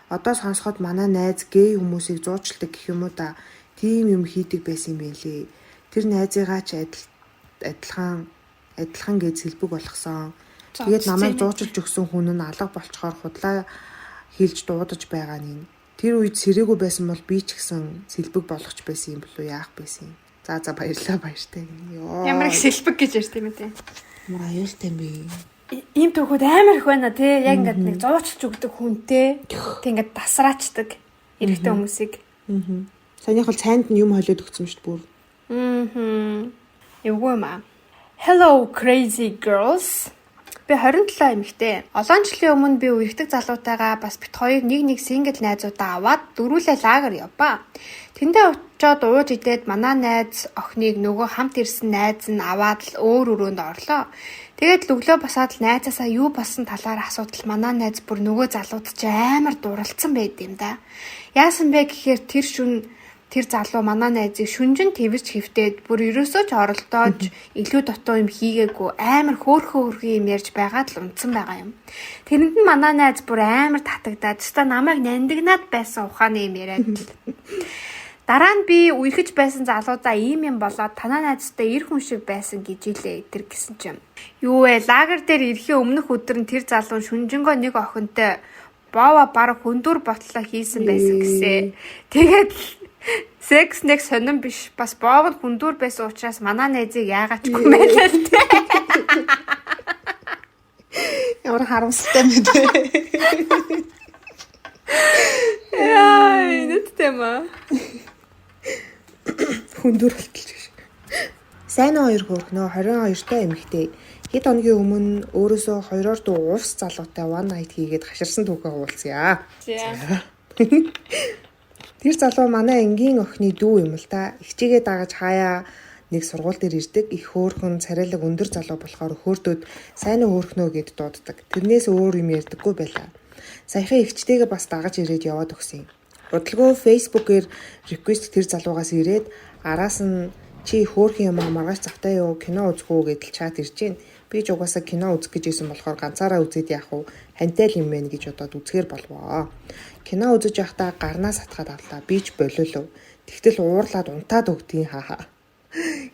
Одоо сонсоход манай найз гей хүмүүсийг зуучилдаг гэх юм уу да. Тийм юм хийдэг байсан юм байлээ. Тэр найзыгаа ч адилхан гэж сэлбэг болгосон. Тэгээд намайг зуучилж өгсөн хүн нь алга болчхоор худлаа хилж дуудаж байгаа нь. Тэр үед сэрээгүй байсан бол би ч гэсэн сэлбэг болгоч байсан юм болов яах байсан юм. За баярлаа баяртай. Ямар их сэлбэг гэж ярьж тийм үү? Ямар аюултай юм бэ? Ийм түүхүүд амар их байна тий. Яг ингээд нэг зуучилж өгдөг хүнтэй. Тэг ингээд тасраачдаг эрэгтэй хүмүүсийг. Санийх бол цайнд нь юм холиод өгсөн шүү дээ бүр. Эвгүй юм аа. Hello crazy girls. Би 27 эмэгтэй. Олон жилийн өмнө би үерхдэг залуутайгаа бас бит хоёр нэг сингл найзуудаа аваад дөрүүлээ лагер явбаа. Тэндээ очиод ууж идээд манай найз охиныг нөгөө хамт ирсэн найз нь аваад л өөр өрөөнд орлоо. Тэгээд löглөө босоод л найзаасаа юу болсон талаар асуудал манай найз бүр нөгөө залууд ч амар дууралцсан байд юм да. Яасан бэ гэхээр тэр залуу манай найзыг шүнжин твэрч хөвтөөд бүр ерөөсөө ч оролдоож илүү дутуу юм хийгээгүй амар хөөрхөн юм ярьж байгаад л унтсан байгаа юм. Тэрэнд нь манай найз бүр амар татагдаад өстой намайг нандинаад байсан ухааны юм яриад. Дараа нь би үерхэж байсан залуудаа ийм юм болоод танаа найзтай эр хүн шиг байсан гэж илээ тэр гэсэн чинь. Юу вэ? Лагер дээр ирэхийн өмнөх өдөр нь тэр залуу шүнжэнгөө нэг охинтой бова баг хөндөр ботлоо хийсэн байсан гэсэ. Тэгээд секс нэг сонирн биш бас боовд хүндүр байсан учраас манай найзыг яагаад ч гүмэлээ л дээ. Ямар харамсалтай мэт. Яа, нүдтэймэ. Хүндүр болтолж гэж. Сайн хоёр хөөрхнөө 22 та эмэгтэй. Хэд хоногийн өмнө өөрөөсөө 2-оор дуу уус залуутай one night хийгээд хаширсан түүхээ хуулцъя. Тэр залуу манай энгийн охины дүү юм л та. Ихчигээ дагаж хаяа нэг сургууль дээр ирдэг. Их хөөрхөн царайлаг өндөр залуу болохоор хөөртөд сайн уу хөөрхнөө гэд дууддаг. Тэрнээс өөр юм ярьдаггүй байлаа. Саяхан ихчтэйгээ бас дагаж ирээд яваад өгсөн. Удалгүй фэйсбүүкээр реквест тэр залуугаас ирээд араас нь чи хөөрхөн юм маргааш завтай юу кино үзэх үү гэдэл чат ирж гин. Би ч угаасаа кино үзэх гэж исэн болохоор ганцаараа үзээд яах вэ? Хантай л юм байна гэж бодоод үзэхэр болвоо. Кино үзэж явахдаа гарнаас атгаад авлаа. Би ч болиулв. Тэгтэл уурлаад унтаад өгдгийн хаа.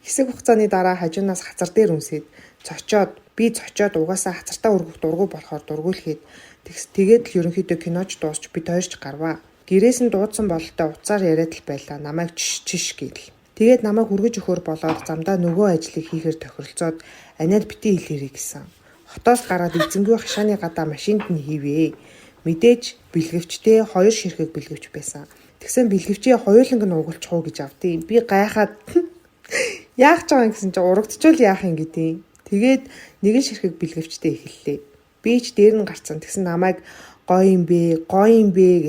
Хэсэг хугацааны дараа хажуунаас хацар дээр үнсээд цочоод угаасаа хацартаа өргөх дургу болохоор дургуулхийд тэгээд л ерөнхийдөө киноч дуусч бид хоёрч гарваа. Гэрээс нь дуудсан бололтой уцаар яриад л байлаа. Намайг чиш гээл. Тэгээд намайг хүргэж өгөхөр болоод замдаа нөгөө ажлыг хийхээр тохиролцоод аниад бити хэлээрэй гэсэн. Хотоос гараад эзэнгүй хашааны гадаа машинд нь хийвээ. Мэдээж бэлгэвчтэй 2 ширхэг бэлгэвч байсан. Тэгсэн бэлгэвчээ хоёуланг нь угалчих уу гэж авдیں۔ Би гайхаад яах ч байгаа гэсэн чинь урагдчихвол яах юм гэдэг. Тэгээд нэг ширхэг бэлгэвчтэй эхэллээ. Би ч дээр нь гарцсан. Тэгсэн намайг гоё юм бэ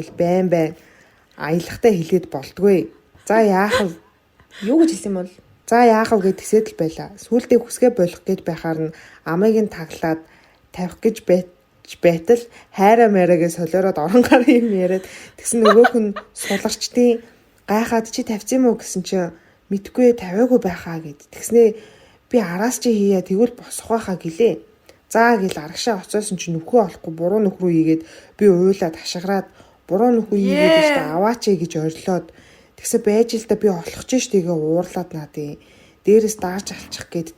гэл байн аялахтай хэлээд болдгүй. За яах вэ? Юу гэж хэлсэн юм бол? За яах вэ гэдгсэд л байлаа. Сүүлдээ хүсгээ болох гэж байхаар нь амыг нь таглаад тавих гэж байтал хайраа маярагээ солиороод оронгаар юм яриад тэгсэн нөгөөх нь суларчдیں۔ Гайхаад чи тавьсан юм уу гэсэн чинь мэдгүй тавиагүй байхаа гэд. Тэгснээ би араас чи хийя тэгвэл босох байхаа гэлээ. За гэл арагшаа оцоосон чи нөхөө олохгүй буруу нөхрөө ийгээд би уйлаад хашгираад буруу нөхөө ийгээд ихтэй аваач гэж орилоод тэгсэ байж л да би олох ч тэгээ уурлаад наадیں۔ Дээрээс даарч алчих гээд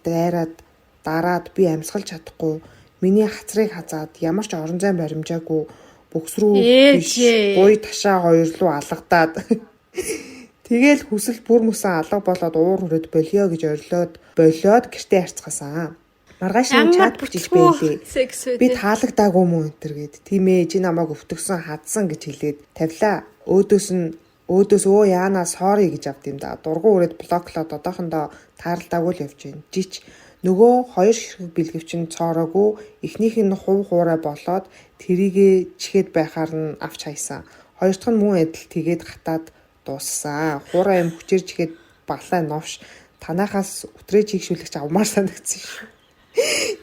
дараад би амьсгалж чадахгүй. Миний хацрыг хазаад ямар ч орон зай баримжаагүй бөкс рүү биш буй ташаа хоёр руу алгадаад тэгээл хүсэл бүр мөсөн алга болоод уур хүрээд болио гэж болоод гэртээ харцгаасан. Маргааш нь чат бичиж байлээ. Би таалагдаагүй мүү энэ төр гэд. Тийм ээ чи намайг өвтгсөн хадсан гэж хэлээд тавилаа. Өөдөөс яана sorry гэж авд юм да. Дургу үрээд блоклоод одоохондоо тааралдаагүй л явж байна. Жич нөгөө 2 ширхэг бэлгэвчин цоороогүй эхнийх нь хув хуурай болоод тэрийгэ чихэд байхаар нь авч хайсан. Хоёр дахь нь мөн адил тэгээд гатаад дууссан. Хуурай юм хүчээр чихэд балаа новш танахаас өтрөө чигшүүлэгч авмаар санагдсан шүү.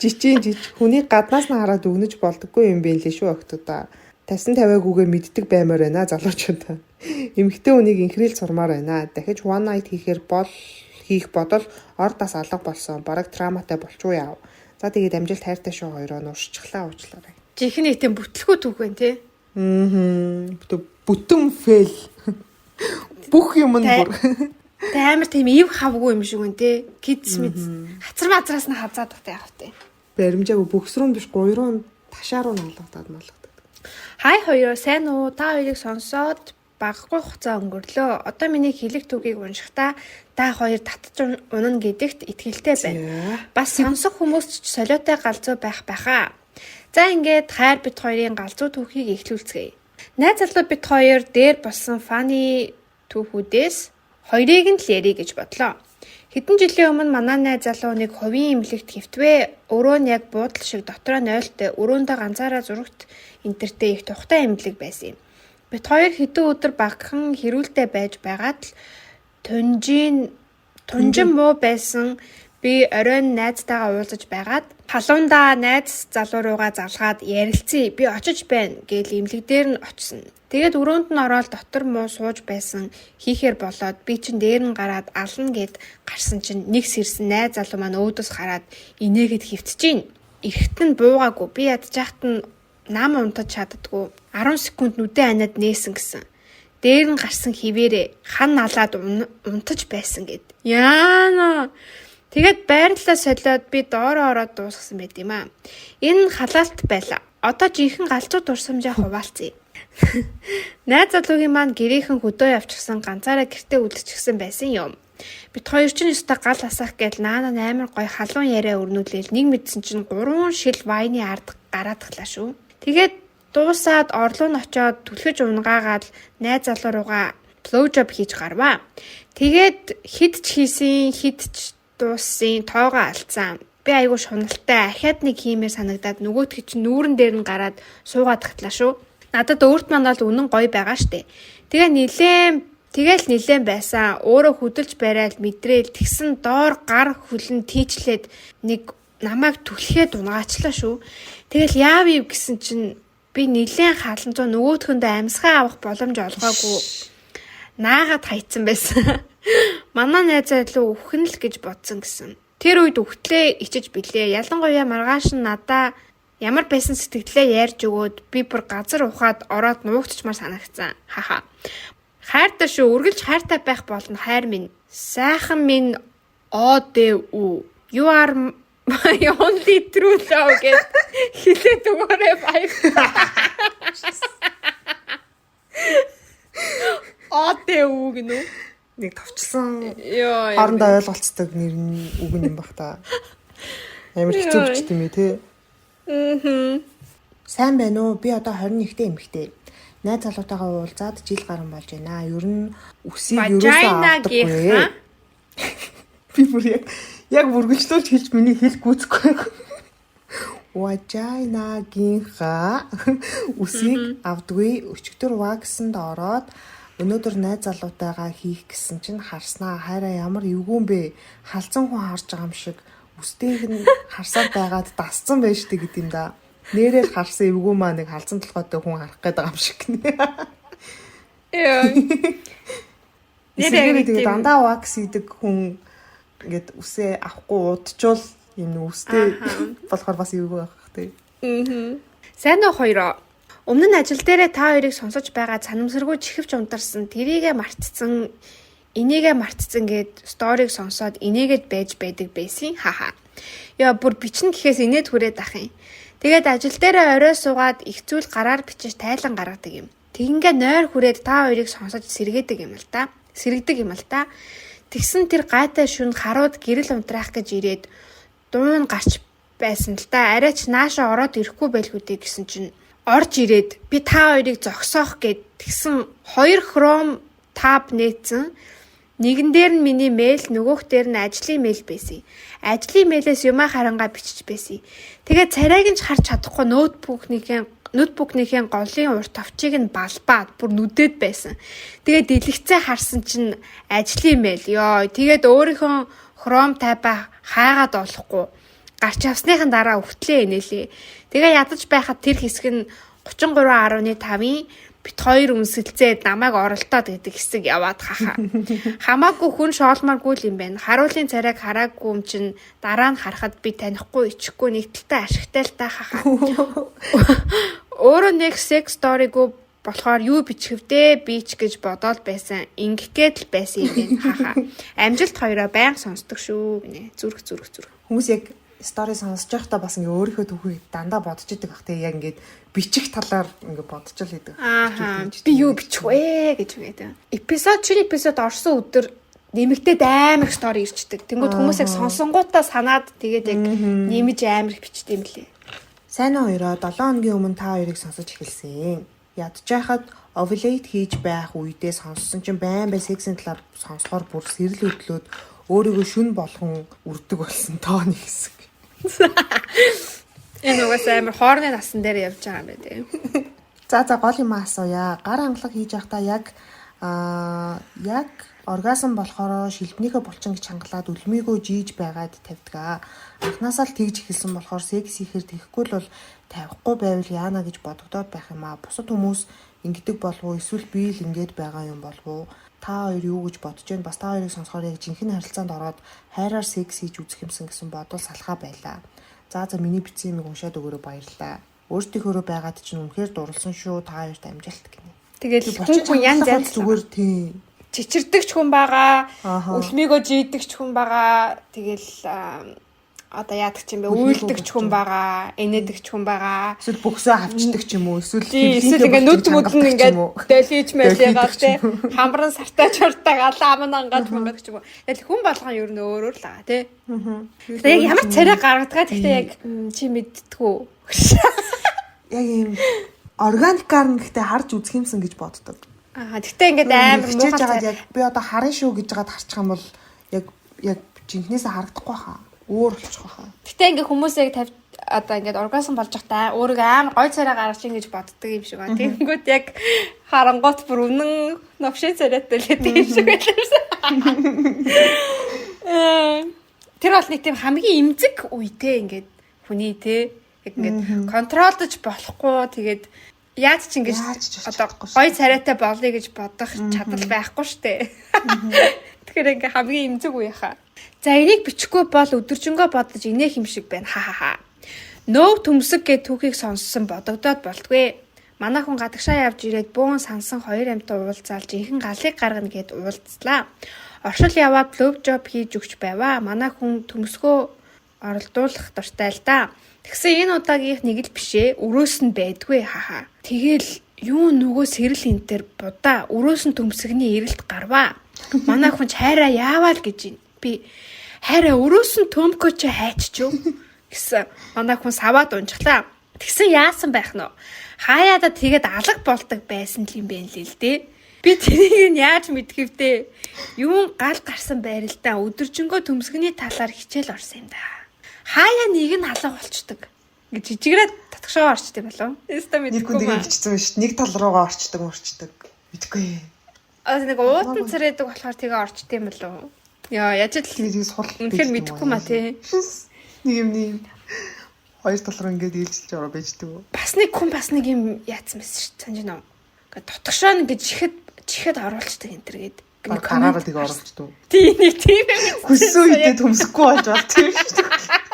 Жичийн хүний гаднаас нь хараад өгнөж болдоггүй юм бэ лээ шүү октодоо. Тавьсан тавиагүйгээ мэддэг баймаар байна залуучуудаа. Эмэгтэй хүнийг инхрээл сурмаар байна. Дахиж one night хийх бодол ордоос алга болсон. Бараг травматай болчихгүй яав. За тэгээд амжилт хайртай шүү хоёроо нууршчихлаа уучлаарай. Жихний тийм бүтлгүй түүх байна тий. Бүтэн фейл. Бүх юм нь бүр. Тэ амар тийм ив хавгүй юм шиг үн тий. Kids мэд хацар мазраас нь хавзаад багтай яах вэ? Баримжаагүй бөхсрүүн биш гуйруу ташаа руу налгадаад. Хай хоёроо сайн уу? Та хоёрыг сонсоод баггүй хугацаа өнгөрлөө. Одоо миний хэлэх түүхийг уншихдаа та хоёр татж унана гэдэгт итгэлтэй байна. Бас сонсох хүмүүст ч солиотой галзуу байхаа. За ингээд хайр бит хоёрын галзуу түүхийг эхлүүлцгээе. Найз залуу бит хоёр дээр болсон фаны түүхүүдээс хоёрыг нь л ярих гэж бодлоо. Хэдэн жилийн өмнө манай найз залуу нэг хувийн имлэгт хэвтвэ. Өрөө нь яг буудлын шиг дотроо нойлтой, өрөөндөө ганцаараа зурагт энтертэй их тухтай имлэг байсан юм. Бид хоёр хэдэн өдөр багахан хэрүүлтэй байж байгаад л тунжин муу байсан. Би оройн найзтайгаа уулзаж байгаад халуундаа найз залуу руугаа залгаад ярилцъя. Би очиж байна гээл имлэг дээр нь очсон. Тэгээд өрөөнд нь ороод дотор муу сууж байсан хийхээр болоод би чин дээр нь гараад ална гэд гарсан чинь нэг сэрсэн найз залуу маань өөдөөс хараад инээгээд хөвтөж гин. Эрэхт нь буугаагүй. Би ядчихт нь нам унтаж чаддгүй. 10 секунд нүдэн анаад нээсэн гэсэн. Дээр нь гарсан хിവэрээ хан налаад унтаж байсан гэд. Яана. Тэгээд байрлалаа солиод би доороо ороод дуусгасан байт юм аа. Энэ халаалт байлаа. Одоо жинхэнэ галзуу дурсамжаа хуваалцъя. Найз залуугийн маань гэрийнхэн хөдөө явчихсан ганцаараа гэртээ үлдчихсэн байсан юм. Бид хоёр ч өстө гал асаах гээл наана амар гой халуун яриа өрнүүлээл нэг мэдсэн чинь 3 шил вайны ард гараадглаа шүү. Тэгээд дуусаад орлоо нь очоод түлхэж унгаагаад найз залуу руугаа блоужоб хийж гарваа. Тэгээд хид ч хийсэн хид ч дууссан тоогоо алдсан. Би айгүй шуналтай ахаад нэг хиймээр санагдаад нөгөөтгий чинь нүүрэн дээр нь гараад суугаад таглаа шүү. Надад өөрт манаа л үнэн гоё байгаа штэ. Тэгэл нилээн байсан. Өөрөө хөдөлж барайл мэдрээл тэгсэн доор гар хүлэн тийчлээд нэг намайг түлхээд унгаачлаа шүү. Тэгэл яав ив гэсэн чинь би нилээн хааланцуу нөгөөтгөндөө амьсгаа авах боломж олгоогүй. Наагаад хайцсан байсан. Манай найз залуу өвхөн л гэж бодсон гэсэн. Тэр үед өвхтлээ ичиж билээ. Ялангуяа маргааш нь надаа ямар байсан сэтгэлээ ярьж өгөөд би бүр газар ухаад ороод нуугдчихмаар санагцсан. Хаха. Хайртай шүү. Үргэлж хайртай байх болно хайр минь. Сайхан минь ODU. You are my only true love гэд хэлээд өгөөрэй баяр. ODU гэнэ үү? Нэг товчлсон хоорондоо ойлголцдог нэр нь үг юм бах та. Амар хэцүү ч гэдэм ээ тий. Сайн байна уу? Би одоо 21-тэй эмэгтэй. Найз залуутайгаа уулзаад жил гарсан болж байна. Ер нь үсийг ерөөсөө авдаггүй. Би бүр яг бүргэлжлүүлж хэлж миний хэл гүйцэхгүй. Важайнагийнхаа үсийг авдаггүй. Өчигдөр ваксанд ороод өнөөдөр найз залуутайгаа хийх гэсэн чинь харснаа. Хайраа ямар эвгүүн бэ? Халзан хүн харж байгаа юм шиг үстэйг нь харсаад байгаад дасцсан байж тээ гэдэм да. Нэрэл харсан эвгүүн маа нэг халзан толгойтой хүн харах гээд байгаа юм шиг гинэ. Яа. Нэрээ тэгээд дандаа вакс хийдэг хүн ингээд үсээ авахгүй удчвал юм үстэй болохоор бас эвгүй байх тээ. Сайн уу хоёроо? Өмнө нь ажил дээрээ та хоёрыг сонсож байгаа санамсаргүй чихвч унтарсан, тэрийгэ мартцсан, инээгээ мартцсан гэд сториг сонсоод инээгээд байж байдаг байсан. Хаха. Яа бүр бичнэ гэхээс инээд хүрээд ах юм. Тэгээд ажил дээрээ орой суугаад их зүйл гараар бичиж тайлан гаргадаг юм. Тэгингээ нойр хүрээд та хоёрыг сонсож сэргээдэг юм л та. Сэрэгдэг юм л та. Тэгсэн тэр гайтай шүнд харууд гэрэл унтраах гэж ирээд дуун гарч байсан л та. Арайч нааша ороод ирэхгүй байлгүй гэсэн чинь орж ирээд би та хоёрыг зогсоох гэд тэгсэн 2 Chrome tab нээсэн. Нэгэн дээр нь миний мэйл, нөгөөх дээр нь ажлын мэйл байсан. Ажлын мэйлээс юмаа харангаа бичиж байсан. Тэгээд царайг нь ч харж чадахгүй ноутбукнийхээ голын урт товчийг нь балбаад бүр нүдэд байсан. Тэгээд дэлгэцээ харсан чинь ажлын мэйл. Йоо, тэгээд өөрийнхөө Chrome tab-а хаагаад олохгүй. Гарч авсныхан дараа өвтлээ инээлээ. Тэгээ ядаж байхад тэр хэсэг нь 33.5-ийн бит 2 үнсэлцээд намайг оролдоод гэдэг хэсэг яваад хаха. Хамаагүй хүн шоолмааргүй л юм байна. Харуулын царайг хараагүй юм чин дараа нь харахад би танихгүй ичихгүй нэг талтай ашигтай л та хаха. Өөрөө нэг sex story-гоо болохоор юу бичгэвдээ бич гэж бодоод байсан. Ингэхгээд л байсан юм хаха. Амжилт хоёроо байнга сонсдог шүү гинэ. Зүрх. Хүмүүс яг стори сонсож байхдаа бас ингээ өөрийнхөө түүхийг дандаа бодож идэг бах те яг ингээд бичих талаар ингээ бодчихл идэг. Би юу бичих вэ гэж үгээд. Шинэ эпизод орсон өдөр нэмэгдээд амар их стори ирчдэг. Тэнгүүд хүмүүс яг сонсонгуудаа санаад тэгээд яг нэмэж амар их бичдэг юм лээ. Сайн уу хоёроо 7 хоногийн өмнө та хоёрыг сонсож эхэлсэн. Ядж байхад ovulate хийж байх үедээ сонссон чинь байн бай сексийн талаар сонсохоор бүр сэрэл хөдлөөд өөрийгөө шүн болгон үрдэг болсон тооны хэсэг. Энэ угаасаа амар хоорны насан дээр явж байгаа юм байна тийм. За гол юм асууя. Гар хангалах хийж байхдаа яг оргазм болохоор шилбнийхээ булчин гэж хангалаад үлмийгөө жийж байгаад тавьдаг. Анхнаасаа л тэгж эхэлсэн болохоор секс хийхээр тэхгүй л бол тавихгүй байвал яана гэж бодогдоод байх юм аа. Бусад хүмүүс ингэдэг болов уу? Эсвэл би л ингэж байгаа юм болов уу? Та хоёр юу гэж бодож байна? Бас та хоёрыг сонсохоор яг жинхэнэ харилцаанд ороод хайраар секс хийж үзэх юмсан гэсэн бодол салхаа байлаа. За миний бичсэн юмыг уншаад өгөөрэй баярлалаа. Өөртөөхөө байгаад чинь үнэхээр дурлсан шүү. Та хоёрт амжилт гинэ. Тэгэл хүн янз янз зүгээр тийм чичирдэг ч хүн байгаа, үлмийгөө жийдэг ч хүн байгаа. Тэгэл одоо яадаг ч юм бэ? Уйлдаг ч хүн байгаа, энэдэг ч хүн байгаа. Эсвэл бөксөө авчдаг ч юм уу? Эсвэл ингээ нүд мөдн ингээ дэлийж мэлээгаа те. Хамран сартаа чуртаг алаа аман ангаад мангад ч юм уу. Тэгэл хүн болгон ер нь өөр л байгаа те. Яг ямар царай гаргадаг. Гэхдээ яг чи мэдтгүү. Яг юм органикаар нэгтэй харж үзэх юмсан гэж боддог. Гэхдээ ингээд амар муухай царай. Яг би одоо харин шүү гэж жагаад харчих юм бол яг жинхнээсээ харагдахгүй хаа. Өөр болчих واخа. Гэтэ ингээ хүмүүсээ одоо ингээд оргазм болж байхдаа өөрийгөө амар гой царай гаргаж ин гэж боддог юм шиг байна. Тэгэнгүүт яг харангуут бүр үнэн новшин царайтай л гэдэг юм шиг байлаа. Тэр бол нэг тийм хамгийн эмзэг үетэй ингээд хүний те яг ингээд контролдож болохгүй тэгээд яаж ч ингэж одоо гой царайтай болъё гэж бодох чадвар байхгүй штэ. Тэгэхээр ингээ хамгийн эмзэг үе хаа. За энийг бичихгүй бол өдөржингөө бодож инех юм шиг байна. Ха. Нөөв төмсөг гэд түүхийг сонссон бодогдоод болтгүй. Манай хүн гадагшаа явж ирээд бөөн сансан хоёр амьтаа уулзаал жинхэнэ галыг гаргана гэд уулзлаа. Оршил яваад лөв жоп хийж өгч байваа. Манай хүн төмсгөө оролдуулах дуртай л да. Тэгсэн энэ удаагийнх нэг л бишээ. Өрөөс нь байдгүй. Ха. Тэгэл юу нөгөө сэрэл энтер будаа өрөөс нь төмсгний эрэлт гарваа. Манай хүн хайраа яавал гэж би хайраа өрөөс нь төмкөч хайччүү гэсэн манай хүн саваад унжглаа. Тэгсэн яасан байх нь вэ? Хаяада тэгээд алга болдог байсан юм бэ л дээ. Би тэрийг яаж мэдэх вдэ? Юун гал гарсан байралдаа өдөржингөө төмсгний талаар хичээл орсон юм да. Хаяа нэг нь алга болчдөг гэж жижигрээд татгшоо орчдөг болов. Эста мэдгүй маа. Нэг бичсэн шүү дээ. Нэг тал руугаа орчдөг. Мэдгүй. Нэг уутан царайдаг болохоор тэгээ орчдөг юм болов. Яа, яаж л тэрийг сул. Үнэхээр мэдэхгүй маа тий. Нэг юм хоёр тал руу ингээд ээлжилж ороо байждаг. Бас нэг хүн бас нэг юм яатсан байсан шүү дээ. Санаж нөө. Ингээд дотгошоо ингээд чихэд оруулцдаг энэ төр гээд. Нэг канаараа тэгээ оруулцдаг. Тий, нэг тийм юм. Хүссэн үедээ төмсөхгүй болж бол тийм шүү дээ.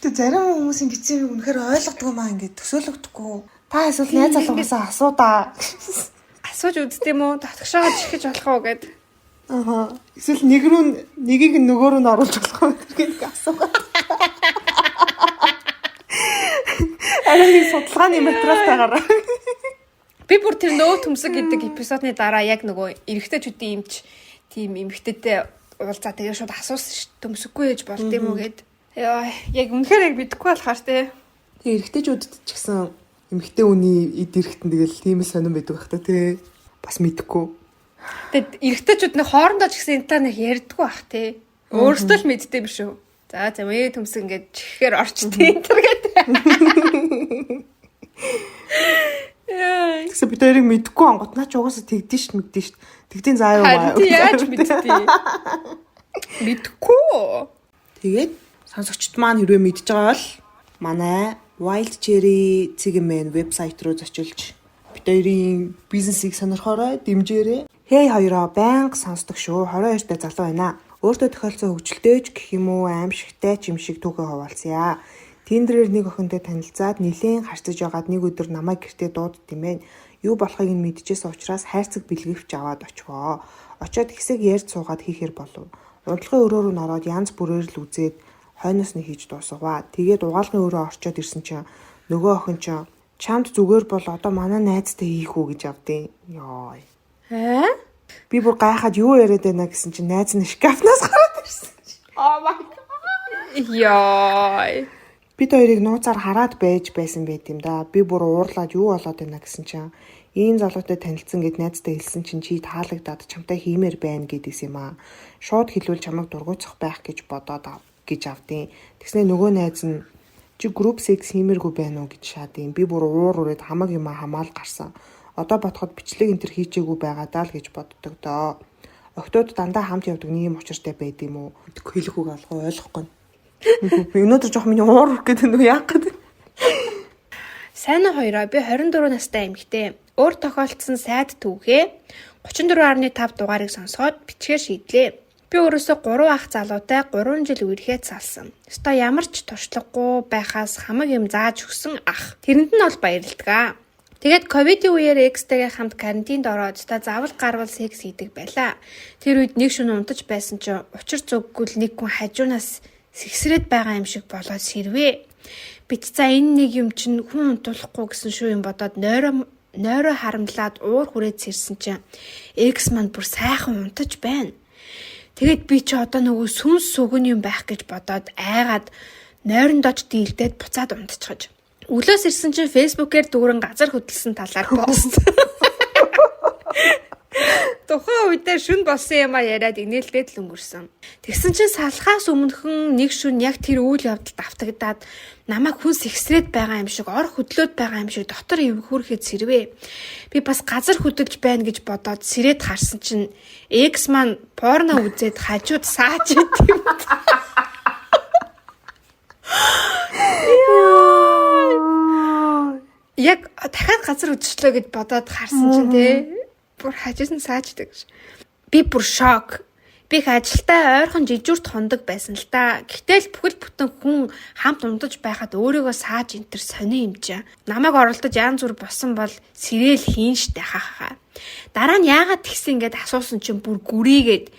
Тэг зарим хүмүүсийн бичсэн юм үнэхээр ойлгодгүй маа ингээд төсөөлөгдөхгүй. Та эсвэл найз залуугаасаа асуудаа. Асууж үзтээ мүү? Татгшаага чихэж болох уу гэд. Эсвэл нэгийг нөгөө рүү н оруулж болох уу гэдэг асуугаад. Арай судалгааны материалтайгаар. Би бүр тэр нөө төмсөг гэдэг эпизодны дараа яг нөгөө эрэгтэйчүүдийн эмч тийм эмэгтэйтэй уулзаа тэгээ шууд асуусан ш. Төмсөггүй ээж болд юм уу гэд. Яа, яг үнэхээр яг мэдэхгүй болохоор те. Тэгээ эрэгтэйчүүдэд ч гэсэн эмэгтэй үний эд эрэхтэн тэгэл тийм сонирн байдаг байх та тий. Бас мэдэхгүй. Тэгээд эрэгтэйчүүд нэг хоорондоо ч гэсэн энэ нэг ярьдаггүй бах тий. Өөрсдөө л мэддэг юм шүү. За мэй төмсөг ингээд чихээр орчтой энэ төр гэдэг. Яа. Тэгсэн бид хоёрыг мэдэхгүй ангууд наа ч угаасаа тэгдэж шít мэддэж шít. Тэгтийн заа юу аа. Яаж мэдтий? Мэдэхгүй. Тэгээд сонсогчд маань хэрвээ мэдж байгаа бол манай Wild Cherry Цэгмэн вебсайт руу зочилж бид хоёрын бизнесийг сонирхорой, дэмжээрэй. Хей хоёроо байнга сонсдог шүү. 22 дэх залуу байна. Өөртөө тохиолдсон хөвгөлтөөч гэх юм уу аимшигтай ч юм шиг түүхээ хуваалцъя. Тиндерээр нэг охинтой танилцаад нэлээд харцаж байгаад нэг өдөр намайг гэртээ дуудд юм байна. Юу болохыг нь мэдчихсэн учраас хайрцаг бэлгэвч аваад очвоо. Очоод хэсэг ярьж суугаад хийхэр болов. Унтлагын өрөө рүү нороод янз бүрээр л үзээд хойноос нь хийж дуусгаваа. Тэгээд угаалгын өрөө орчоод ирсэн чинь нөгөө охин чинь чамд зүгээр бол одоо манай найзтай хийх үү гэж авдیں۔ Йоо. Би бүр гайхаад юу яриад байна гэсэн чинь найз нь шкафнаас гараад ирсэн. Oh my god. Йоо. Бид хоёрыг нууцаар хараад байж байсан байт юм да. Би бүр уурлаад юу болоод байна гэсэн чинь ийм залуутай танилцсан гэд найзтай хэлсэн чинь чи таалагдаад чамтай хиймээр байна гэдгийгс юм аа. Шууд хэлвэл чамайг дургуутсах байх гэж бодоод гэж авдیں۔ Тэгснэ нөгөө найз нь чи group sex хиймээргүй байна уу гэж шаадیں۔ Би бүр уур ураад хамаг юм хамаал гарсан. Одоо бодоход бичлэг энэ төр хийчээгүй байгаа даа л гэж боддог доо. Октод дандаа хамт явдаг нэг юм учиртай байд юм уу? Хэлэх үг алгаа ойлгохгүй. Өнөөдөр жоох миний уур урах гэдэг нь яах гээд. Сайн уу хоёроо, би 24 настай эмэгтэй. Өөр тохиолдсон сайд түүхээ 34.5 дугаарыг сонсоод бичгээр шийдлээ. Би өөрөөсөө 3 ах залуутай 3 жил үерхэд салсан. Өстой ямар ч туршлагагүй байхаас хамаг юм зааж өгсөн ах. Тэрэнд нь бол баярлалаа. Тэгээд ковидын үеэр экстэйгээ хамт карантинд ороод та заавал гарвал секс хийдэг байлаа. Тэр үед нэг шөнө унтаж байсан чинь учир зүггүй л нэг хүн хажуунаас сэгсрээд байгаа юм шиг болоод сэрвээ. Бит за энэ нэг юм чинь хүн унтуулахгүй гэсэн шүү юм бодоод нойроо харамлаад уур хүрээд сэрсэн чинь экс манд бүр сайхан унтаж байна. Тэгээд би чи одоо нөгөө сүнс сүгэн юм байх гэж бодоод айгаад нойрондооч дийлдээд буцаад унтчихаж. Өглөөс ирсэн чинь фэйсбүүкээр дүүрэн газар хөдлсөн талаар пост. Тухайн үедээ шүн болсон юм а яриад инээлдээд л өнгөрсөн. Тэгсэн чинь салхаас өмнөхөн нэг шүн яг тэр үйл явдалд автагдаад намайг хүн сэгсрээд байгаа юм шиг ор хөдлөөд байгаа юм шиг дотор эвхүүрхэд сэрвээ. Би бас газар хөдөлж байна гэж бодоод сэрээд харсан чинь экс маань порно үзээд хажууд сааж идэв. Яг дахиад газар хөдлөлөө гэж бодоод харсан чинь тий бүр хажуусан сааждаг. Би бүр шок. Би их ажилдаа ойрхон жижүүрт хундаг байсан л да. Гэтэл бүхэл бүтэн хүн хамт унтаж байхад өөрийгөө сааж энтер сони юм чи. Намайг оролдож янз бүр босон бол сэрэл хийн штэ хахаа. Дараа нь яагаад тэгсэн гэд асуусан чинь бүр гүрийгээд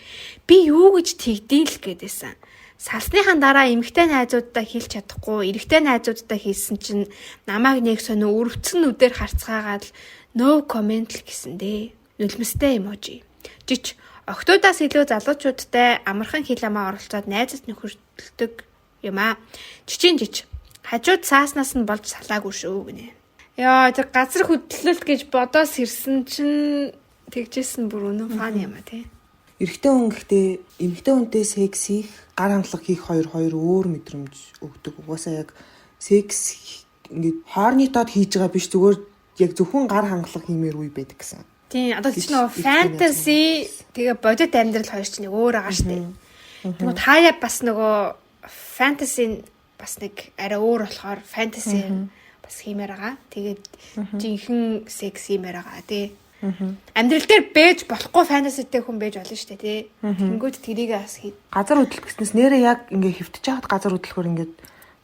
би юу гэж тэгдээн л гэдээсэн. Салсныхаа дараа эмэгтэй найзуудтай хэлж чадахгүй, эрэгтэй найзуудтай хэлсэн чинь намайг нэг сонио өрөвцөн нүдээр харцгаагаад л no comment л гэсэн дээ. Нулимстэй эможи. Жич октодоос илүү залуучуудтай амархан хил амаа оролцоод найзад нөхөртөлдөг юм аа. Жичин жич. Хажууд сааснаас нь болж салаагүй шүү гинэ. Яа, тэр газар хөдлөлт гэж бодоос ирсэн чинь тэгжсэн бүр үнэн фан юм аа тий. Эрэгтэй хүн гэхдээ эмэгтэй хүнтэй секс хийх, гар хангалах хийх хоёр өөр мэдрэмж өгдөг. Угаасаа яг секс ингээд хоорны тоод хийж байгаа биш зүгээр яг зөвхөн гар хангалах хиймээр үе байдаг гэсэн. Тийм, одоо чи нөгөө фэнтези тэгээ бодит амьдрал хоёр ч нэг өөр байгаа штэ. Нөгөө таяа бас нөгөө фэнтези бас нэг арай өөр болохоор фэнтези бас хиймээр байгаа. Тэгээд жинхэнэ секс хиймээр байгаа тий. Амьдрал дээр бэж болохгүй фэнтезитэй хүн бэж болно штэ тий. Тэнгүүд тэрийг бас хий. Газар хөдлөх гэснээс нэрээ яг ингээ хөвтөж яхад газар хөдлөхөр ингээ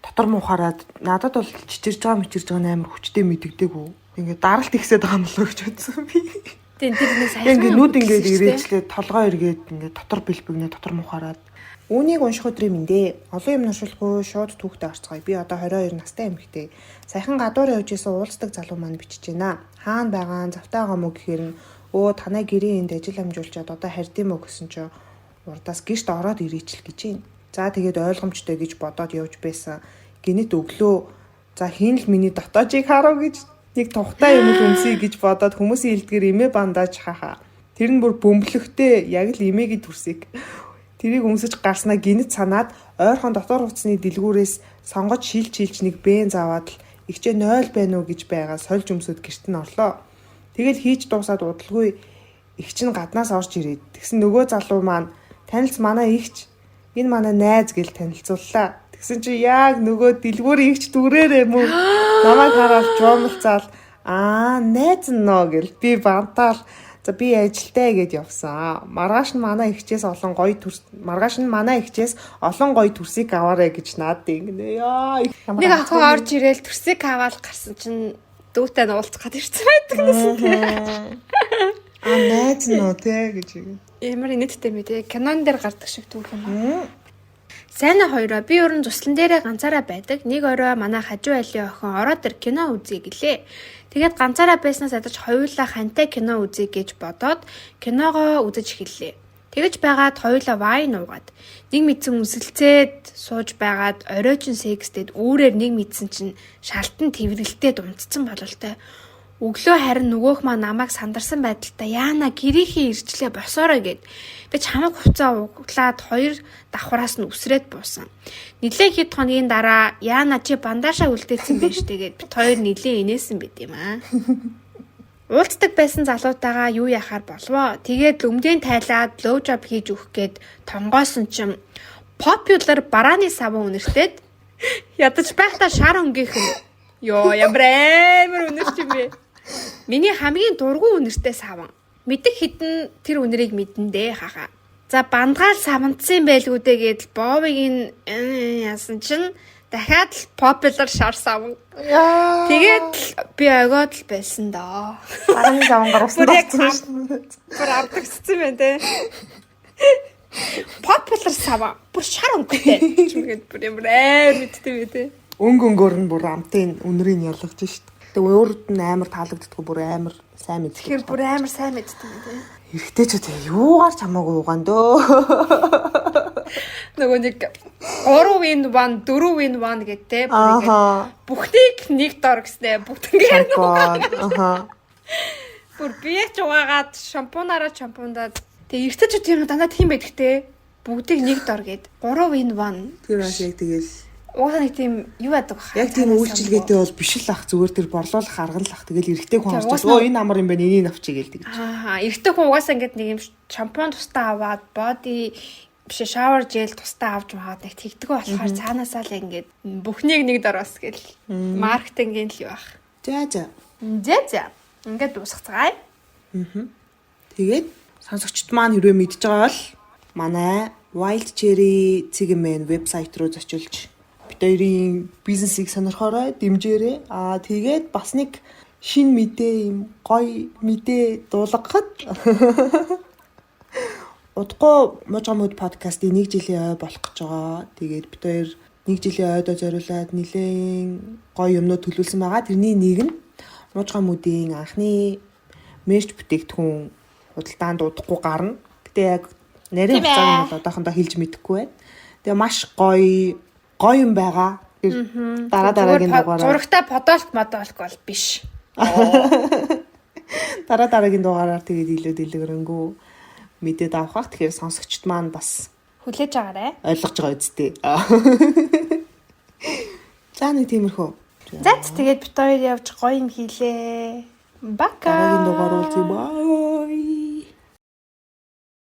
дотор муухаараад надад бол чичирж байгаа амар хүчтэй мэддэггүй. Ингээ даралт ихсээд байгаа юм болоо гэж бодсон би. Тийм тэрнээс хайсан. Ингээ нүд ингээ ирээчлээ толгой эргээд ингээ дотор бэлбэгнээ дотор муухаараад. Үүнийг унших өдрийн мэндэ. Олон юм нушуулгүй шууд түүхтэй орцгоё. Би одоо 22 настай эмэгтэй. Саяхан гадуур явж исэн уулздаг залуу маань бичиж байна. Хаана байгаа, завтай байгаа мó гэхээр нь өө танай гэрийн энд ажил амжуулчаад одоо харьдсан мó гэсэн чинь урдаас гişт ороод ирээчл гэж юм. За тэгээд ойлгомжтой гэж бодоод явж байсан. Гинэт өглөө за хийн л миний дотоожийг харав гэж нэг тухтай юм үнсий гэж бодоод хүмүүсийн хэлдгээр имээ бандаж хахаа. Тэр нь бүр бөмбөлөхтэй яг л имээгийн төрсийг тэрийг өмсөж гарснаа гинэт санаад ойрхон дотор хувцсны дэлгүүрээс сонгож шилж нэг бэн заваад л ихчээ 0 байна уу гэж байгаа сольж өмсөд гэрт нь орлоо. Тэгэл хийж дуусаад удалгүй их чинь гаднаас орж ирээд тэгсэн нөгөө залуу маань танилц манай ихч энэ манай найз гэл танилцууллаа. Тэгсэн чи яг нөгөө дэлгүүрийн ихч дүрээрээ мөн намайг хараад жуумалцаал найз нөө гэл би бантаал за би ажилтаа гэд явсан. Маргааш нь манай ихчээс олон гоё төрсийг аваарэ гэж наад ингэнэ. Яа. Нэг охин орж ирээл төрсийг аваад гарсан чинь дүүтэй нь уулзах гээд ирсэн байдаг гэсэн. Найз нөө тэ гэж. Ямар инээдтэй мэдээ. Кинон дээр гардаг шиг түүх юм. Сайн уу хоёроо, би өрн туслан дээрээ ганцаараа байдаг. Нэг орой манай хажуу айлын охин ороод ир кино үзье гэлээ. Тэгээд ганцаараа байснаас ядаж хоёулаа хантай кино үзье гэж бодоод киногоо үзэж эхэллээ. Тэгэж байгаад хоёулаа вайн уугаад нэг мэдсэн үсэлцээд сууж байгаад оройчин секстэд үүрээр нэг мэдсэн чинь шалтан тэрвэрлэлтэд унтцсан бололтой. Өглөө харин нөгөөх маань намайг сандарсан байдалтай яана гэрийнхээ ирчлээ босоорой гэд. Тэг чамайг хуцаа углаад хоёр давхраас нь үсрээд буусан. Нилээ хэд хоногийн дараа яана чи бандажаа үлдээсэн байж тэгээд бит хоёр нилээ инээсэн байт юм аа. Уулздаг байсан залуутайгаа юу яхаар болвоо. Тэгээд лөмдийн тайлаад лоужоб хийж өгөх гээд тонгоосон чим popular барааны саван үнэртээд ядаж байхдаа шар өнгийнх нь ёо ямар амар үнэрч юм бэ. Миний хамгийн дургуун үнэртэй саван. Мэдэх хідэн тэр үнэрийг мэдэндээ хахаа. За бандгаал савандсан байлгүй дээ гэдэл боовыг яасан чинь дахиад л popular шар саван. Тэгээд би огоод л байсан доо. Барааны саван гаргасан болсон. Бүр авдагцсан байна те. Popular саван. Бүр шар өнгөтэй. Чимгээд бүр ямар мэдтэй бэ те. Өнгөөр нь бүр амтын үнэрийг ялгаж шít. Тэгээ өөрөд нь амар таалагддаггүй бүр амар сайн мэддэг. Тэгэхээр бүр амар сайн мэддэг юм те. Эрэхтэй ч тэгээ юугаар ч хамаагүй угаан дөө. Нөгөө нэг 3 win 1 4 win 1 гэдэг те. Бүхнийг нэг дор гэснээр бүгднгээр аха. Бүр биеч угаагаад шампунаараа шампундаад тэгээ эртэж тийм дандаа тийм байдаг те. Бүгдийг нэг дор гээд 3 win 1. Тэр бас яг тэгэл уусаа нэг тийм юу яадаг баха. Яг тийм үйлчилгээтэй бол биш л ах зүгээр тэр борлуулах арга л ах тэгэл эргэтэй хүн харж оо энэ амар юм байна энийг авчиг гэлдэг. Эргэтэй хүн угаасаа ингээд нэг юм шампунь тустаа аваад боди биш шавар жел тустаа авч маагаад нэг тэгдэг болохоор цаанаасаа л ингээд бүхнийг нэг дор бас гэл маркетингийн л юу бах. За. Ингээд дуусгацгаая. Тэгээд сонсогчд маань хэрвээ мэдж байгаа бол манай Wild Cherry Цэгмэн вебсайт руу зочилж битэрийн бизнесийг сонирхорой дэмжээрэй. Тэгээд бас нэг шин мэдээ юм гоё мэдээ дуулгахад удахгүй можгомод подкастын 1 жилийн ой болох гэж байгаа. Тэгээд бид хоёр 1 жилийн ойдоо зориулаад нэлээд гоё юмнууд төлөвлөсөн байгаа. Тэрний нэг нь можгомодын анхны мерч бүтээгдэхүүн худалдаанд удахгүй гарна. Гэтэ яг нарийн хугацааг нь бол одоохондоо хэлж мэдэхгүй байна. Тэгээ маш гоё юм байгаа. Дараагийн дугаараар зурагтай подолк бол биш. Дараагийн дугаараар тэгээд илүү дэлгэрэнгүй мэдээд авах. Тэгэхээр сонсогчд маань бас хүлээж агаарай. Ойлгож байгаа үсттэй. За нэг тиймэрхүү. За тэгээд бит хоёр явж гоё юм хийлээ. Бака. Дараагийн дугаар уулзъя.